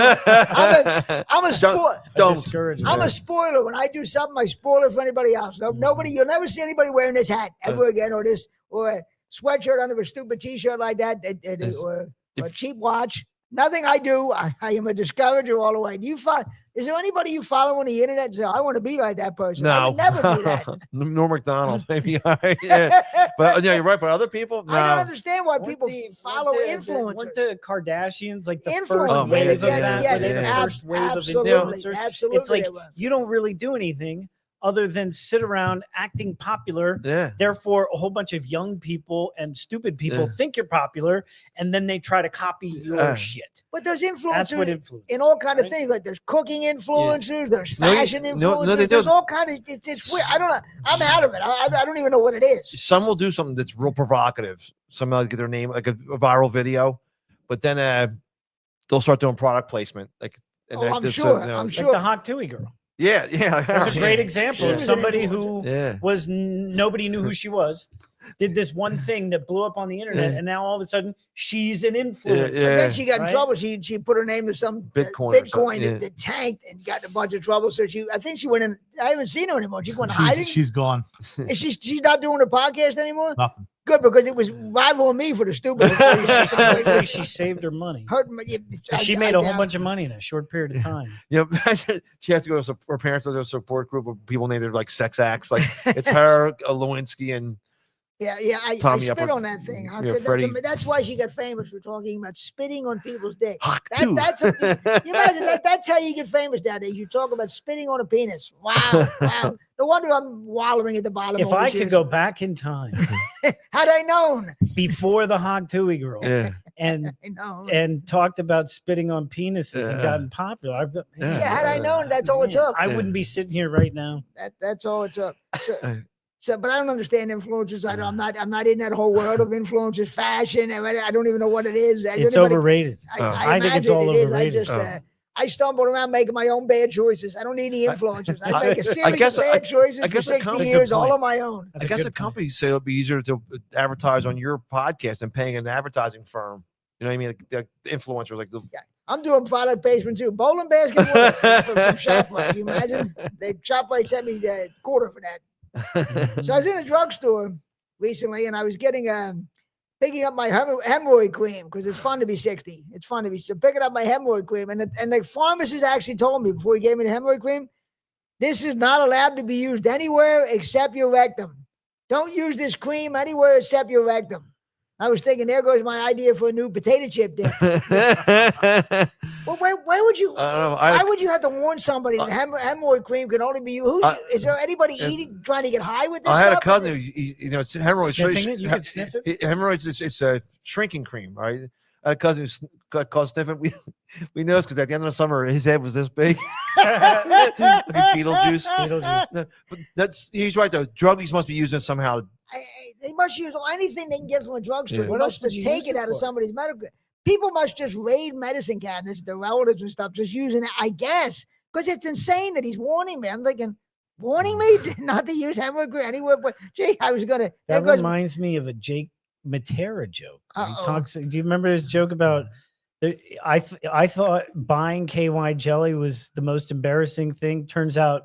I'm a spoiler. Don't. I'm a spoiler. When I do something, I spoil it for anybody else. Nobody, you'll never see anybody wearing this hat ever again, or this, or a sweatshirt under a stupid T-shirt like that, or a cheap watch. Nothing I do. I am a discourager all the way. Do you find? Is there anybody you follow on the internet and say, I want to be like that person? I No, would never do that. Norm McDonald, maybe. Yeah. But yeah, you're right. But other people, no. I don't understand why people Weren't follow the- influencers. Weren't the Kardashians like the Influencers, first Oh, wave yeah, of yeah, that? yeah, Were they the yeah. first wave of Absolutely, influencers? absolutely It's like they were. you don't really do anything other than sit around acting popular. Yeah. Therefore, a whole bunch of young people and stupid people Yeah. think you're popular, and then they try to copy your shit. But there's That's influencers what influence. in all kind of right? things. Like there's cooking influencers, there's No, you- fashion no, influencers. they There's do. all kind of. It's weird. I don't know. I'm out of it. I don't even know what it is. Some will do something that's real provocative. Some will get their name like a viral video, but then they'll start doing product placement. Like, and Oh, that- I'm this, sure. you know, I'm Like sure. the Hot Tui girl. Yeah, That's a great example She of was an somebody who influencer. Yeah. was nobody knew who she was, did this one thing that blew up on the internet, Yeah. and now all of a sudden she's an influencer. Yeah. And then she got in Right? trouble. She put her name to some Bitcoin or Bitcoin something, yeah. that tanked and got in a bunch of trouble. So I think she went in. I haven't seen her anymore. She went hiding. She's gone. And she's not doing a podcast anymore. Nothing. Good, because it was rivaling me for the stupid. Hopefully she saved her money. Hurt my. She made a whole bunch of money in a short period of time. You know, she has to go to her parents has a support group of people named like sex acts. Like it's her, Lewinsky, and Yeah, I Tommy spit Upper- on that thing. Freddie. That's why she got famous for talking about spitting on people's dick. Hawk too. You imagine that's how you get famous nowadays. You talk about spitting on a penis. Wow, wow. No wonder I'm wallowing at the bottom. If all I these could years. go back in time Had I known, before the Hot Tui girl Yeah. and I know. and talked about spitting on penises and Yeah. gotten popular, Yeah. Yeah, had I known, that's all it man, took. I wouldn't be sitting here right now. That's all it took. So, but I don't understand influencers. I'm not in that whole world of influencers, fashion. I don't even know what it is. Has It's anybody- overrated. I I think it's imagine all it is. overrated. I stumbled around making my own bad choices. I don't need any influencers. I make a series guess- of bad choices I for guess a 60 company- years, Good all point. on my own. That's I a guess good the point. companies say it'll be easier to advertise on your podcast than paying an advertising firm. You know what I mean? Like the influencers, like the I'm doing product placement too. Bowling basketball from ShopRite. You imagine? ShopRite sent me the quarter for that. So I was in a drugstore recently, and I was getting picking up my hemorrhoid cream because it's fun to be 60. It's fun to be so picking up my hemorrhoid cream, and the pharmacist actually told me before he gave me the hemorrhoid cream, this is not allowed to be used anywhere except your rectum. Don't use this cream anywhere except your rectum. I was thinking, there goes my idea for a new potato chip dip. Well, where would you? I don't know. Why would you have to warn somebody that hemorrhoid cream can only be used? Is there anybody eating trying to get high with this? I had a stuff? cousin who, you know, it's hemorrhoids. Sniffing it? You could sniff it? Hemorrhoids, it's a shrinking cream, right? I had a cousin who called sniffing. We noticed because at the end of the summer, his head was this big. Like Beetlejuice. Beetlejuice. But he's right though. Druggies must be using somehow. They must use anything they can get from a drugstore. Yeah. They What must else would just you take use it it out of for? somebody's medical. People must just raid medicine cabinets, their relatives and stuff, just using it, I guess, because it's insane that he's warning me. I'm thinking, warning me not to use hemorrhoid cream anywhere. But gee, I was gonna. That there goes- reminds me of a Jake Matera joke. He Uh-oh. talks. Do you remember his joke about? I thought buying KY jelly was the most embarrassing thing. Turns out,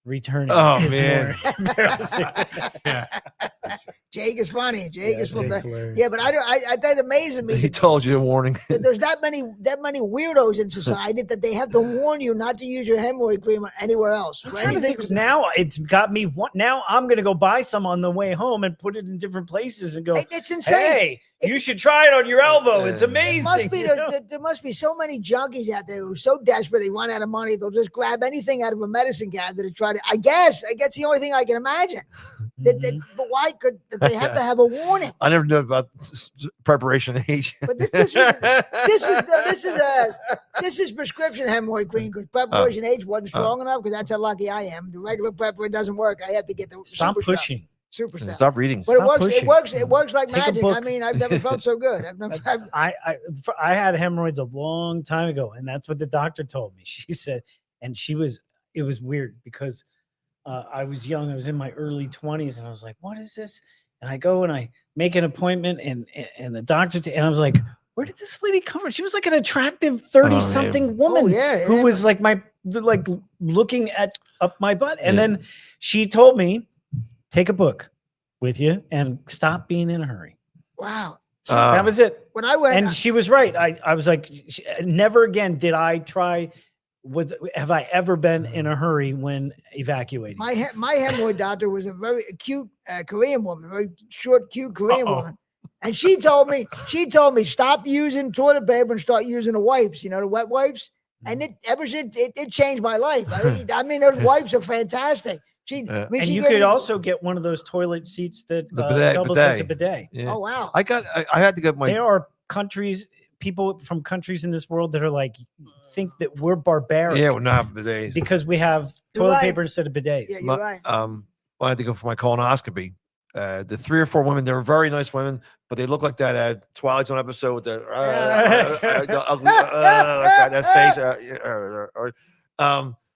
returning. Oh, is man. more embarrassing. Yeah. Jake is funny. Jake Yeah, is from Jake's the. hilarious. Yeah, but I that amazes me. He told you a warning. that there's that many weirdos in society that they have to warn you not to use your hemorrhoid cream anywhere else. I'm For trying to anything. think, now it's got me. Now I'm gonna go buy some on the way home and put it in different places and go. It's insane. Hey, you should try it on your elbow. It's Yeah. amazing. It must be you know? there must be so many junkies out there who are so desperate they run out of money they'll just grab anything out of a medicine cabinet to try to. I guess the only thing I can imagine. Mhm. But why could they have to have a warning? I never knew about preparation age. But this is prescription hemorrhoid cream because preparation H wasn't strong enough. Because that's how lucky I am. The regular prepper doesn't work. I have to get the Stop super stuff. pushing. Super stuff. Stop reading. But it Stop works. pushing. It works like Take a magic. I book. mean, I've never felt so good. I had hemorrhoids a long time ago, and that's what the doctor told me. She said, and it was weird because I was young. I was in my early 20s, and I was like, "What is this?" And I go and I make an appointment, and the doctor and I was like, "Where did this lady come from?" She was like an attractive 30-something woman Oh, yeah, who yeah. was like looking up my butt, and then she told me, "Take a book with you and stop being in a hurry." Wow. That was it. When I went, And she was right. I was like, never again did I try. Have I ever been in a hurry when evacuating? my hemorrhoid doctor was a very cute Korean woman, very short, cute Korean woman. And she told me, stop using toilet paper and start using the wipes, the wet wipes. And it changed my life. I mean, those wipes are fantastic. And she you gave could me- also get one of those toilet seats that The bidet- doubles as a bidet. bidet. Yeah. Oh wow. I had to get my. There are people from countries in this world that are like, think that we're barbaric Yeah, well, not bidets. because we have You're toilet right. paper instead of bidets. Yeah, you're right. I had to go for my colonoscopy. The 3 or 4 women, they were very nice women, but they looked like that Twilight Zone episode with the ugly, like that face.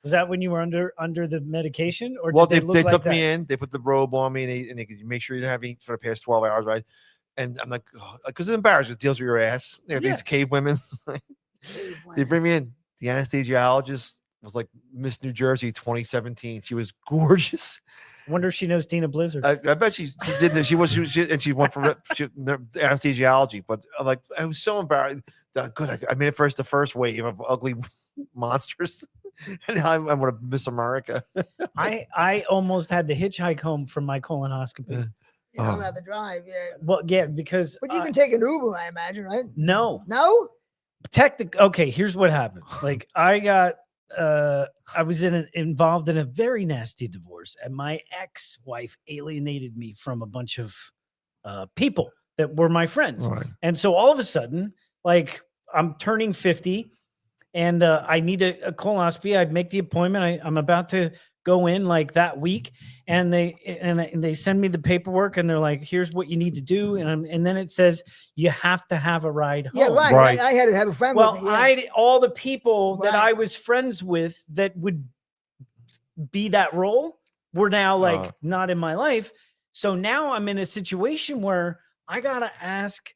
Was that when you were under the medication, or Well, did they look like took that? me in, they put the robe on me, and they could make sure you didn't have eaten for the past 12 hours, right? And I'm like, because it's embarrassing. It deals with your ass. These cave women. They bring me in. The anesthesiologist was like Miss New Jersey 2017. She was gorgeous. Wonder if she knows Dina Blizzard. I bet she didn't. She went for anesthesiology. But I'm like, I was so embarrassed. Good, I made it the first wave of ugly monsters, and now I'm going to Miss America. I almost had to hitchhike home from my colonoscopy. You don't have to drive. Yeah. Well, yeah, because But you can take an Uber, I imagine, right? no. No. Okay, here's what happened. Like I was involved in a very nasty divorce, and my ex-wife alienated me from a bunch of people that were my friends. Right. And so all of a sudden, like I'm turning 50 and I need a colonoscopy. I'd make the appointment. I'm about to go in like that week, and they send me the paperwork, and they're like, "Here's what you need to do," and then it says you have to have a ride home. Yeah, right. Right. I had to have a friend Well, with me. Yeah. all the people that Right. I was friends with that would be that role were now like not in my life. So now I'm in a situation where I gotta ask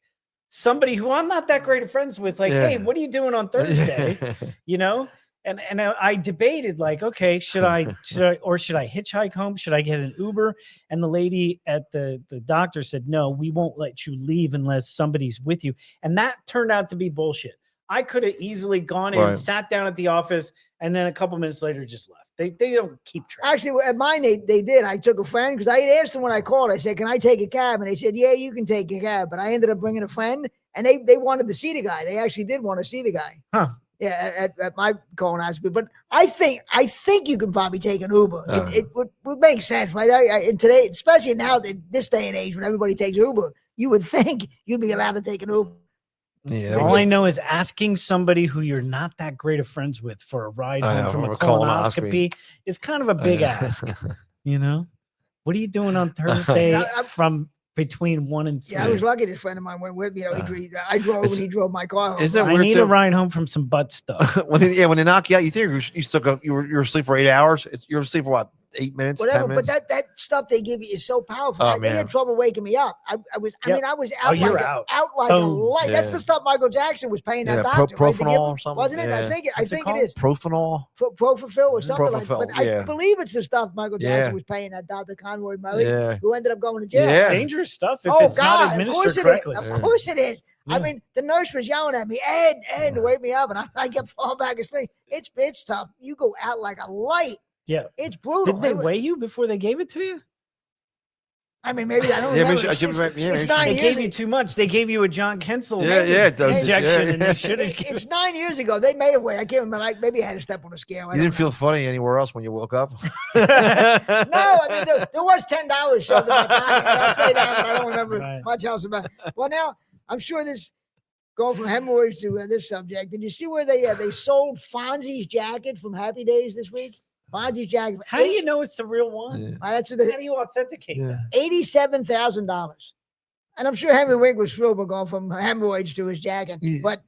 somebody who I'm not that great of friends with, like, Yeah. hey, what are you doing on Thursday? You know? And I debated, like, okay, should I hitchhike home? Should I get an Uber? And the lady at the doctor said, no, we won't let you leave unless somebody's with you. And that turned out to be bullshit. I could have easily gone in, Right. sat down at the office, and then a couple minutes later just left. They don't keep track. Actually, at mine, they did. I took a friend because I had asked them when I called. I said, can I take a cab? And they said, yeah, you can take a cab. But I ended up bringing a friend, and they wanted to see the guy. They actually did want to see the guy. Huh. Yeah, at my colonoscopy. But I think you can probably take an Uber. It would make sense, right? And today, especially now, this day and age, when everybody takes Uber, you would think you'd be allowed to take an Uber. Yeah. All I know is asking somebody who you're not that great of friends with for a ride I home know, from from a a colonoscopy. colonoscopy is kind of a big ask. You know, what are you doing on Thursday from between 1 and 3? Yeah, I was lucky this friend of mine went with me. You know, I drove and he drove my car home. Isn't it I weird need too? a ride home from some butt stuff. when they knock you out, you think you still go. You're asleep for 8 hours. You're asleep for what? 8 minutes, Whatever, 10 minutes. but that stuff they give you is so powerful. Oh, They had man. trouble waking me up. I was Yep. out you're like out. like a Boom. light. That's Yeah. the stuff Michael Jackson was paying that Yeah, doctor. right, to give Propanol him, or something. wasn't it? Yeah. I think What's it it called? is Propanol. Profil or something like that. Propofol, But I yeah. believe it's the stuff Michael Jackson Yeah. was paying that Dr. Conroy Murray, Yeah. who ended up going to jail. Yeah. Dangerous stuff if Oh it's not God! Of administered course it correctly. is. Of course it is. I Yeah. mean, the nurse was yelling at me, Ed, to wake me up, and I kept falling back asleep. It's tough. You go out like a light. Yeah. It's brutal. Did they weigh you before they gave it to you? I mean, maybe I don't Yeah, remember. maybe It's, I give it- yeah, it's maybe 9 They years. gave you too much. They gave you a John Kensil Yeah, it does. injection, Yeah, and they yeah. should have. It's 9 years ago. They may have weighed. I can't remember. Maybe I had to step on the scale. I You don't didn't feel funny anywhere else when you woke up. know. No, I mean there was $10 shoved in my pocket. I'll say that, but I don't remember Right. much else about it. Well, now I'm sure this going from hemorrhoids to this subject. Did you see where they sold Fonzie's jacket from Happy Days this week? Fonzie's jacket. How do you know it's the real one? Yeah. That's what How do you authenticate Yeah. that? $87,000. And I'm sure Henry Winkler's thrilled with going from hemorrhoids to his jacket. Yeah. But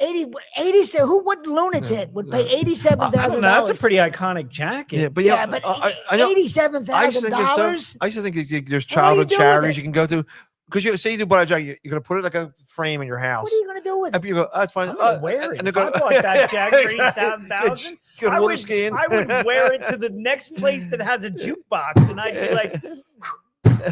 87, what lunatic would pay I $87,000? don't know. That's a pretty iconic jacket. Yeah, but Yeah, but I know. I used to think $87,000. I used to think there's Well, what do you childhood do with charities it? you can go to because you say you do buy a jacket, you're gonna put it like a frame in your house. What are you going to do with And it? you go, oh, that's fine. I'm gonna wear it. and they If I bought that jacket for $87,000, Good I water would, skiing. I would wear it to the next place that has a jukebox, and I'd be like,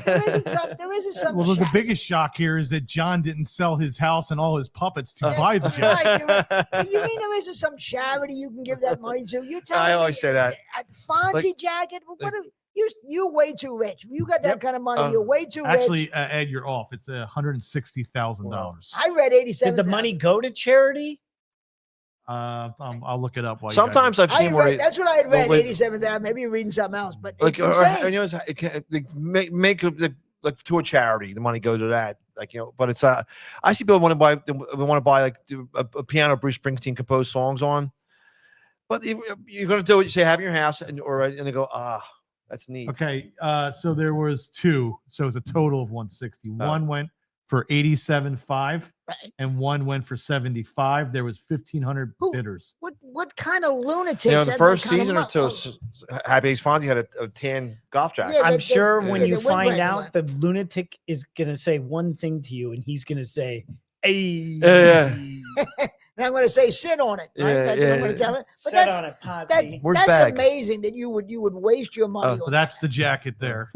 There isn't some. Well, the biggest shock here is that John didn't sell his house and all his puppets to Yeah, buy the jacket. right, you mean there isn't some charity you can give that money to? You tell I me always say that. a Fonzie jacket. What you're way too rich. You got that Yep. kind of money. You're way too rich. Actually, Ed, you're off. It's $160,000. I read 87. did the money go to charity? I'll look it up. While Sometimes I've I seen where read, that's what I had read. like- 87,000. Maybe you're reading something else, but like it's insane. you know it can, they make like to a charity. The money goes to that. Like but it's I see people want to buy they want to buy like a piano Bruce Springsteen composed songs on. But if you're gonna do it, you say have in your house and they go that's neat. Okay, so there was two, so it's a total of 160. One went for 87.5, Right. and one went for 75. There was 1,500 Who- bidders. What kind of lunatics? You know, have the that first kind of season or mo- two, Happy Days Fonzie had a tan golf jacket. Yeah, I'm they- sure they- when yeah, you they win find regular. out, the lunatic is gonna say one thing to you, and he's gonna say, "Hey, Yeah. And I'm going to say sit on it. Right? Yeah, That's what yeah. I'm going to tell it. But sit that's on it, that's Potsy." Where's that's bag? amazing that you would waste your money So on that's the jacket there.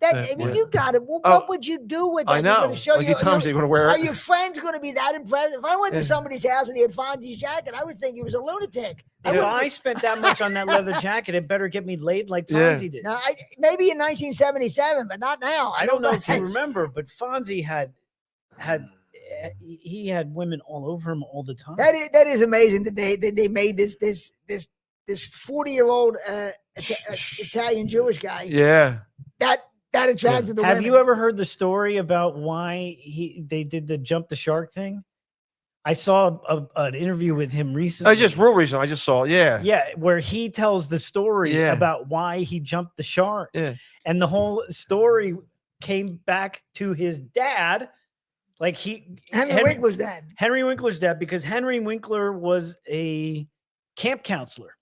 that. that- I mean, yeah. you got it. Well, Oh, what would you do with that? I You're know. gonna show Like your- you tell me you're gonna wear Are it. your friends going to be that impressed? If I went to Yeah. somebody's house and he had Fonzie's jacket, I would think he was a lunatic. If would- I spent that much on that leather jacket, it better get me laid like Yeah. Fonzie did. Now, maybe in 1977, but not now. I don't know if you remember, but Fonzie had he had women all over him all the time. That is amazing that they made this 40-year-old Italian Jewish guy Yeah. that attracted the Have women. you ever heard the story about why they did the jump the shark thing? I saw an interview with him recently. Real recent. I just saw it. Yeah. Yeah, where he tells the story Yeah. about why he jumped the shark. Yeah. And the whole story came back to his dad. Like Henry Winkler's dad. Henry Winkler's dad, because Henry Winkler was a camp counselor.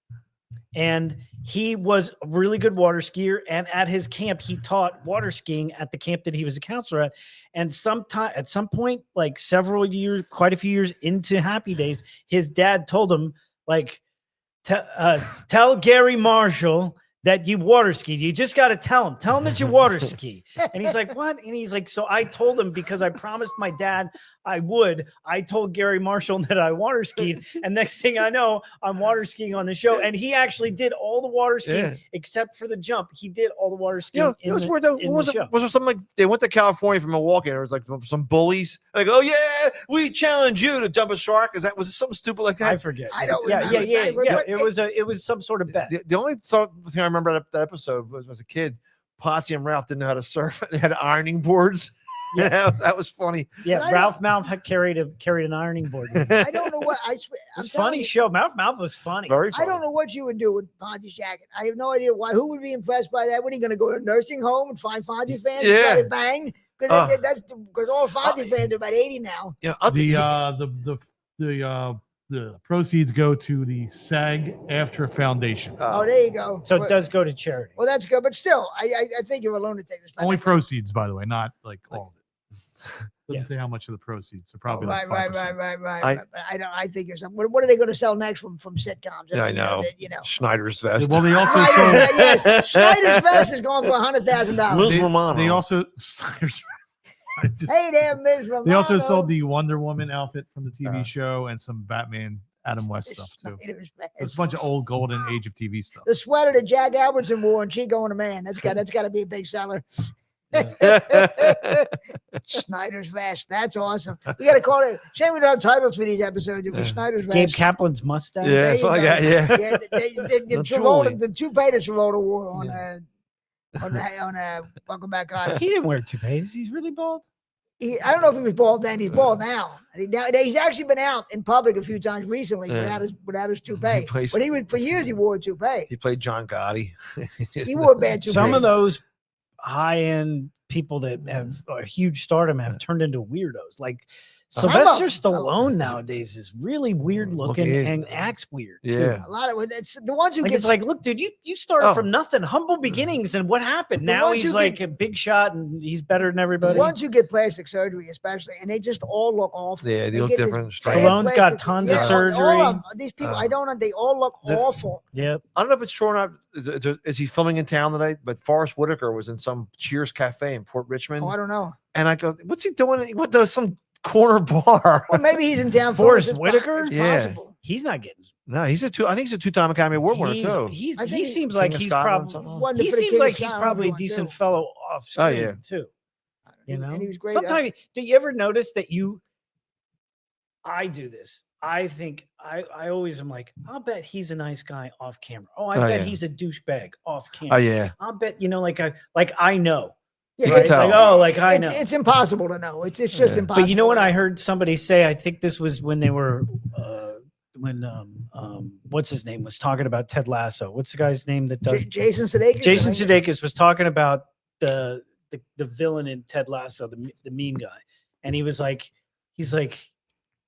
And he was a really good water skier. And at his camp, he taught water skiing at the camp that he was a counselor at. And at some point, like several years, quite a few years into Happy Days, his dad told him, like, tell Gary Marshall that you water skied. You just got to tell him that you water ski. And he's like, what? And he's like, so I told him because I promised my dad I would. I told Gary Marshall that I water skied. And next thing I know, I'm water skiing on the show. And he actually did all the water skiing except for the jump. He did all the water skiing. You know, what's weird though? Was there something like they went to California from Milwaukee and there was like some bullies like, oh yeah, we challenge you to jump a shark. Was it something stupid like that? I forget. I don't Yeah. remember. It was some sort of bet. The only thing I remember that episode was as a kid, Potsy and Ralph didn't know how to surf. They had ironing boards. Yeah, that was funny. Yeah, Ralph Mouth carried an ironing board. I don't know what It's funny show. Mouth was funny. Very funny. I don't know what you would do with Fonzie's jacket. I have no idea why. Who would be impressed by that? What are you going to go to a nursing home and find Fonzie fans? And try to bang? Because that's because all Fonzie fans are about 80 now. Yeah, the proceeds go to the SAG-AFTRA Foundation. Oh, there you go. So it does go to charity. Well, that's good, but still, I think you're a lunatic. Only proceeds, by the way, not like all of it. Doesn't say how much of the proceeds. So probably like 5%. Right. I think you're something. What are they going to sell next from sitcoms? Yeah, I know. Schneider's vest. Well, they also sold. Schneider's vest is going for $100,000. Liz Romano. They also Schneider's Hey there, Ms. Romano. They also sold the Wonder Woman outfit from the TV show and some Batman Adam West stuff too. There's a bunch of old golden age of TV stuff. The sweater that Jack Albertson wore and Chico and a Man. That's got to be a big seller. Schneider's vest. That's awesome. We got to call it. Shame we don't have titles for these episodes. It was Schneider's vest. Gabe Kaplan's mustache. Yeah, it's like that. Yeah. The toupee that Travolta wore on Welcome Back Kotter. He didn't wear toupees. He's really bald. I don't know if he was bald then. He's bald now. He's actually been out in public a few times recently without his toupee. But he would for years. He wore a toupee. He played John Gotti. He wore a bad toupee. Some of those high-end people that have a huge stardom have turned into weirdos. Like Sylvester Stallone nowadays is really weird looking and acts weird. Yeah, a lot of it's the ones who like get it's like, look, dude, you started from nothing, humble beginnings, and what happened? Now he's like a big shot and he's better than everybody. The ones who get plastic surgery, especially, and they just all look awful. Yeah, they look different. Stallone's got tons of surgery. These people, they all look awful. Yep. I don't know if it's true or not. Is he filming in town tonight? But Forrest Whitaker was in some Cheers Cafe in Port Richmond. Oh, I don't know. And I go, what's he doing? What does some corner bar? Well, maybe he's in town. Forrest Whitaker? Yeah. He's not getting. No, I think he's a two-time Academy Award winner too. He seems like he's probably a decent fellow off screen too. You know, and he was great. Sometimes, do you ever notice that I do this? I think I always am like, I'll bet he's a nice guy off camera. Oh, I bet he's a douchebag off camera. Oh yeah. I'll bet I know. Yeah, right? I know. It's impossible to know. It's just impossible. But you know what I heard somebody say? I think this was when they were what's his name was talking about Ted Lasso. What's the guy's name that does Jason Sudeikis? Jason Sudeikis was talking about the villain in Ted Lasso, the mean guy, and he's like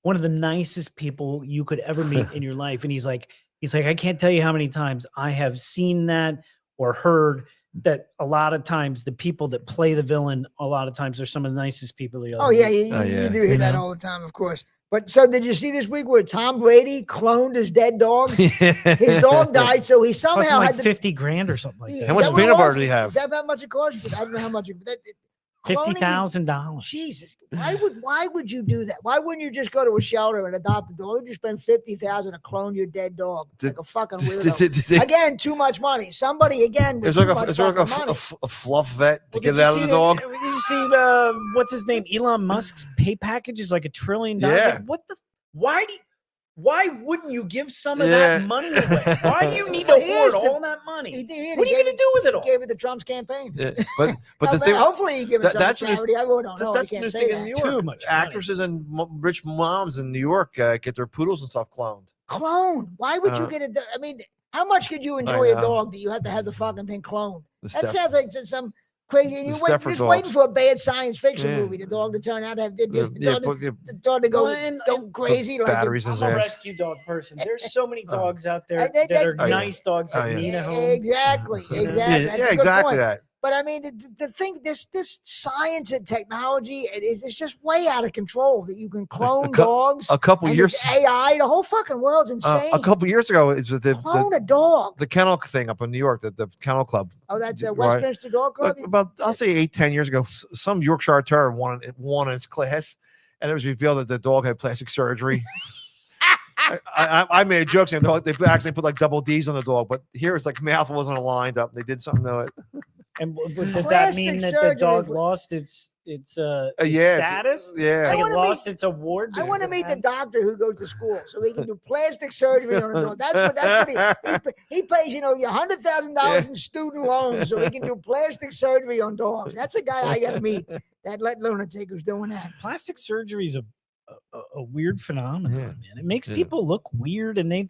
one of the nicest people you could ever meet in your life, and he's like I can't tell you how many times I have seen that or heard that. A lot of times the people that play the villain, a lot of times they're some of the nicest people you'll ever meet. You do hear that all the time, of course. But so did you see this week where Tom Brady cloned his dead dog? His dog died, so he somehow had $50,000 or something like that. How much peanut butter do you have? Is that how much it costs? I don't know how much. $50,000. Jesus, why would you do that? Why wouldn't you just go to a shelter and adopt a dog? Why would you spend $50,000 to clone your dead dog like a fucking weirdo? Again, too much money. Somebody again. Is there like a fluff vet to get it out of the dog? Did you see what's his name? Elon Musk's pay package is like $1 trillion. Yeah. Like, what the? Why do? Why wouldn't you give some of Yeah. that money away? Why do you need to Well, hoard here's the- all that money? He did. What are you going to do with it all? Gave it to Trump's campaign. Yeah, but Now, the thing hopefully he gave it some that's to the new- charity. I really don't know. I that's the can't new say thing that. in New Too York. much money. Actresses and rich moms in New York get their poodles and stuff cloned. Clone. Why would you Uh, get it? I mean, how much could you enjoy a know. dog that you have to have the fucking thing cloned? The That Steph- sounds like some crazy. And the you're Stepford just waiting dogs. for a bad science fiction Yeah. movie. The dog to turn out to have Yeah, the dog to go, Well, and- go and crazy like batteries in I'm his a ass. rescue dog person. There's so many dogs out there They- that are Oh, yeah. nice dogs that Oh, yeah. need a home. Exactly. Yeah, Exactly. That's a good exactly point. that. But I mean, the thing, this science and technology, it's just way out of control that you can clone dogs. A couple And years this AI, the whole fucking world's insane. a couple years ago, it's Clone a dog. the kennel thing up in New York, the kennel club. Oh, that's the right. Westminster Dog Club. About I'll say 8-10 years ago, some Yorkshire Terrier won in its class, and it was revealed that the dog had plastic surgery. I made a joke saying they actually put like double D's on the dog, but here it's like mouth wasn't aligned up. They did something to it. And did that Plastic mean that surgery the dog for- lost its Yeah, status? Yeah. I Like it wanna lost its award? I want to because meet it the had- doctor who goes to school so he can do plastic surgery on a dog. That's what he pays, you $100,000 in student loans so he can do plastic surgery on dogs. That's a guy I got to meet. That lunatic who's doing that. Plastic surgery is a weird phenomenon, Yeah. man. It makes Yeah. people look weird, and they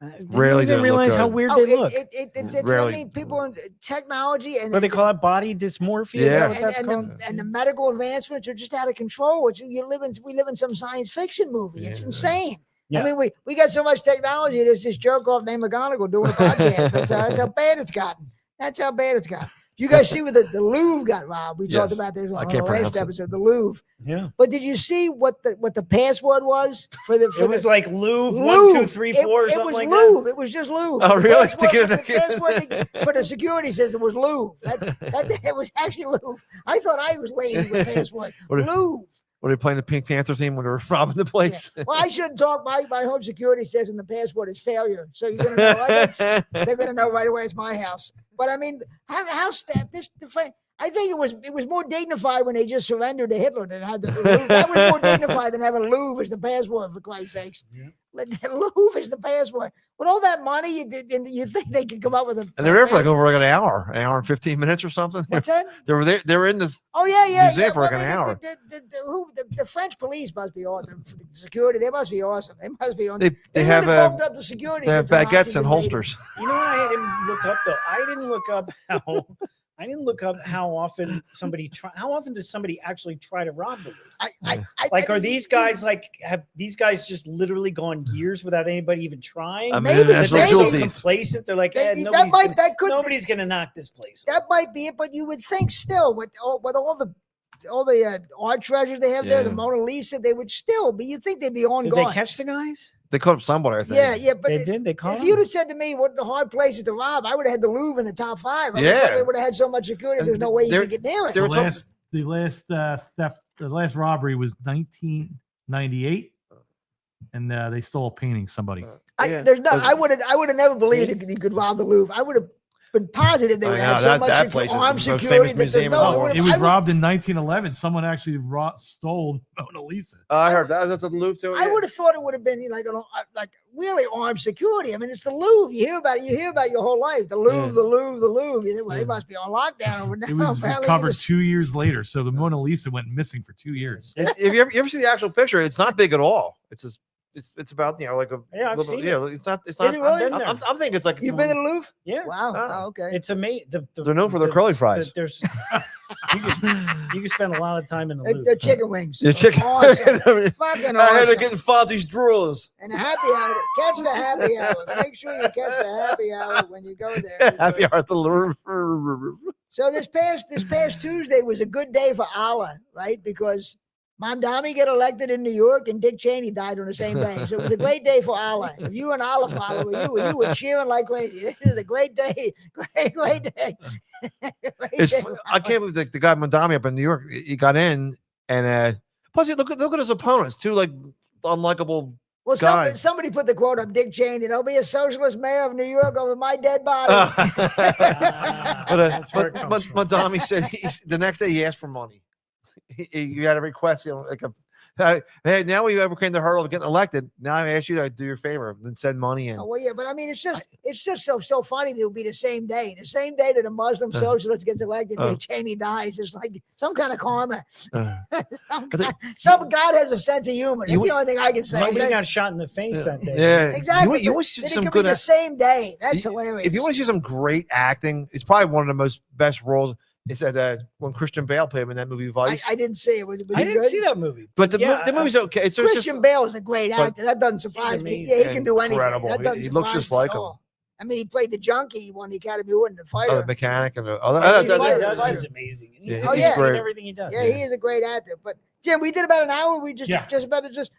Rarely don't even do they look realize how good. weird Oh, they look. that's what I Rarely. mean. People in technology and What they call it, body dysmorphia. Is Yeah. that what that's called? and the medical advancements are just out of control. We live in some science fiction movie. It's Yeah. insane. Yeah. I mean, we got so much technology. There's this jerk off named McGonigal doing a podcast. That's how bad it's gotten. That's how bad it's gotten. You guys see where the Louvre got robbed? We talked Yes. about this I on the can't last pronounce it. episode. The Louvre. Yeah. But did you see what the password was for the? For It was the, like Louvre, Louvre. 1, 2, 3, 4, or it something was like Louvre. It was just Louvre. Oh, The really? password To get for it- the password for the security system was Louvre. That it was actually Louvre. I thought I was lazy with password. What if- Louvre. Were they playing the Pink Panther theme when they were robbing the place? Well, I shouldn't talk. My home security says in the password is failure. So you're gonna know. They're gonna know right away it's my house. But I mean, how this? I think it was more dignified when they just surrendered to Hitler than had the Louvre. That was more dignified than having Louvre as the password, for Christ's sakes. Yeah. Louvre is the password. With all that money, you think they could come up with a? And they were there for like over like an hour and 15 minutes or something. What's that? They were there. They were in the. Oh yeah. Museum for like Well, an I mean, hour. The French police must be awesome. The security, they must be awesome. They must be on. They have really bulked up the security. they have since the Nazis baguettes and invaded. holsters. You know what I didn't look up though? I didn't look up how often how often does somebody actually try to rob the Louvre? Like, are these guys have these guys just literally gone years without anybody even trying? I mean, Maybe, That National they're Jewel so Thief. complacent. They're like, That could nobody's gonna knock this place. that might be it, but you would think still with all the art treasures they have there, the Yeah. Mona Lisa, they would still be. You think they'd be on Did guard? they catch the guys? They caught somebody, I think. Yeah, but They did. They caught if them? you'd have said to me what the hard places to rob, I would have had the Louvre in the top 5. I Yeah. thought they would have had so much security. And There's no way you they're- could get near it. they were The last theft, the last robbery was 1998, and they stole a painting. Somebody. Yeah. I would have never believed that you could rob the Louvre. I would have been positive they I would know, have so much that place is the armed most security. famous That there's museum in the no, world. It was robbed in 1911. Someone actually stole Mona Lisa. I heard that. That's at the Louvre too. I would have thought it would have been like really armed security. I mean, it's the Louvre. You hear about it your whole life. The Louvre, Yeah. the Louvre, the Louvre. You think, well, Yeah. they must be on lockdown over now. It was Apparently, recovered this- 2 years later. So the Mona Lisa went missing for 2 years. If you ever see the actual picture, it's not big at all. It's just it's about like a Yeah, I've little, seen yeah. It's not. It's not. it really? I'm thinking it's like You've been to the Louvre? Yeah. Wow. Ah. Oh, okay. It's amazing. They're known for their curly fries. There's you can spend a lot of time in the They're Louvre. chicken wings. Yeah, chicken. Awesome. Fucking I had awesome. to getting Fozzie's drawers. And a happy hour. Catch the happy hour. Make sure you catch the happy hour when you go there. Happy because- hour at the Louvre. So this past Tuesday was a good day for Allah, right? Because Mamdani got elected in New York and Dick Cheney died on the same day. So it was a great day for Allah. If you an Allah follower, you were cheering like crazy. This is a great day. Great day. Great day for I can't believe the guy Mandami up in New York. He got in and plus look at his opponents, two like unlikable. Well, guy. somebody put the quote up, Dick Cheney. There'll be a socialist mayor of New York over my dead body. That's where it comes but from. Mandami said the next day he asked for money. He had a request, like Hey, now we overcame the hurdle of getting elected. Now I ask you to do your favor and send money in. Oh, well, yeah, but I mean, it's just so funny that it'll be the same day that a Muslim socialist gets elected, Dick Cheney dies. It's like some kind of karma. Some God has a sense of humor. That's the only thing I can say. Nobody got shot in the face that day. Yeah, exactly. You want to see some it could good be the same day. That's hilarious. If you want to see some great acting, it's probably one of the best roles. It's at when Christian Bale played him in that movie Vice. I didn't see it. Was I didn't good? see that movie. But the movie's okay. It's Christian Bale is a great actor. That doesn't surprise me. Yeah, he can do anything. Incredible. That doesn't He looks just surprise like me at him. all. I mean, he played the junkie. He won the Academy Award in The Fighter. The mechanic and Everything he does is amazing. He's great. everything he does. Yeah, he is a great actor. But Jim, we did about an hour. We just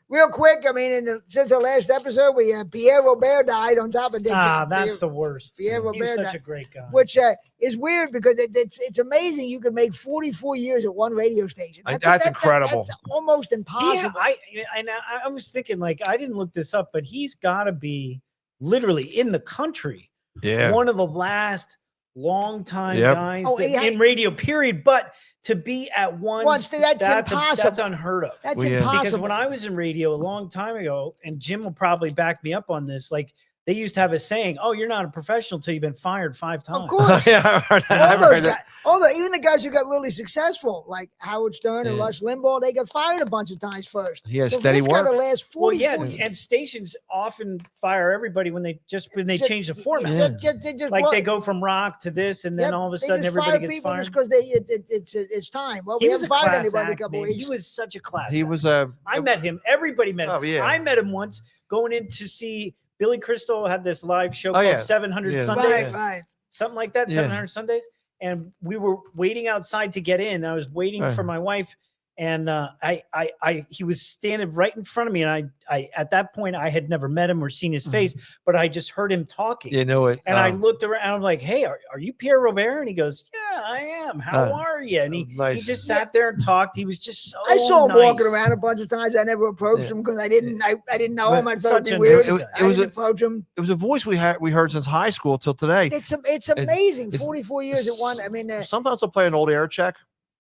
real quick. I mean, since our last episode, we Pierre Robert died on top of Dick. That's the worst. Pierre Robert, he's such a great guy. Which is weird because it's amazing you can make 44 years at one radio station. That's incredible. That's almost impossible. I was thinking, like, I didn't look this up, but he's got to be literally in the country. Yeah, one of the last long-time guys in radio, period. But to be at once that's impossible. That's unheard of. That's impossible. Because when I was in radio a long time ago, and Jim will probably back me up on this, like they used to have a saying, "Oh, you're not a professional till you've been fired 5 times." Of course. Yeah, even the guys who got really successful, like Howard Stern and Rush Limbaugh, they got fired a bunch of times first. He has steady work. Got to last 40 years. And stations often fire everybody when they change the format. They go from rock to this, and then all of a sudden everybody gets fired. Just because it's time. Well, we haven't fired anybody in a couple weeks. He was such a class. He was I met him. Everybody met him. Oh, yeah. I met him once going in to see Billy Crystal had this live show called 700 Sundays. Right. Something like that, 700 Sundays. And we were waiting outside to get in. I was waiting for my wife, and he was standing right in front of me. And I at that point I had never met him or seen his face, but I just heard him talking. You know it. And I looked around. I'm like, "Hey, are you Pierre Robert?" And he goes, "Yeah, I am. How are you?" And he just sat there and talked. He was just so. I saw him walking around a bunch of times. I never approached him because I didn't know him. I thought it'd be weird. Approach him. It was a voice we heard since high school till today. It's amazing. 44 years at one. I mean, sometimes I'll play an old air check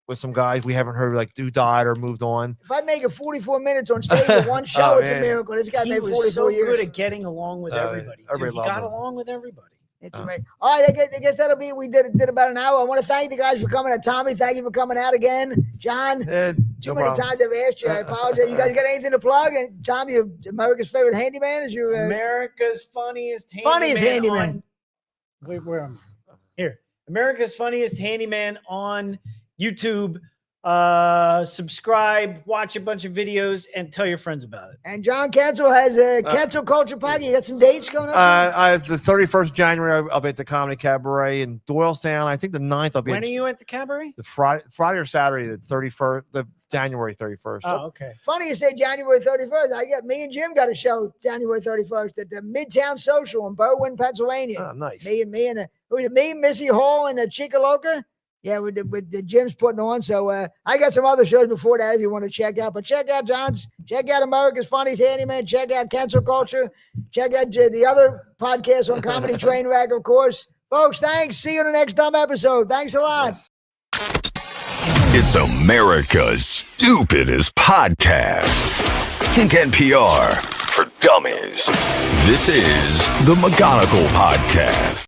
with some guys we haven't heard, like who died or moved on. If I make it 44 minutes on stage at one show, it's a miracle. This guy made 44 years. He was so good at getting along with everybody. He got along with everybody. It's amazing. All right, I guess that'll be. We did about an hour. I want to thank the guys for coming. Tommy, thank you for coming out again. John, too many times I've asked you. I apologize. You guys got anything to plug? And Tommy, America's favorite handyman is your America's funniest handyman. Wait, where am I? Here, America's funniest handyman on YouTube. Subscribe, watch a bunch of videos, and tell your friends about it. And John Kensil has a Kensil Culture Podcast. You got some dates coming up? The 31st January, I'll be at the Comedy Cabaret in Doylestown. I think the 9th, I'll be. When are you at the cabaret? The Friday or Saturday, the 31st, the January 31st. Oh, okay. Funny you say January 31st. Me and Jim got a show January 31st at the Midtown Social in Berwyn, Pennsylvania. Oh, nice. Me, Missy Hall, and Chicaloca. Yeah, with the Jim's putting on. So I got some other shows before that if you want to check out. But check out John's. Check out America's Funniest Handyman. Check out Cancel Culture. Check out the other podcasts on Comedy Trainwreck, of course. Folks, thanks. See you in the next dumb episode. Thanks a lot. It's America's stupidest podcast. Think NPR for dummies. This is the McGonigal Podcast.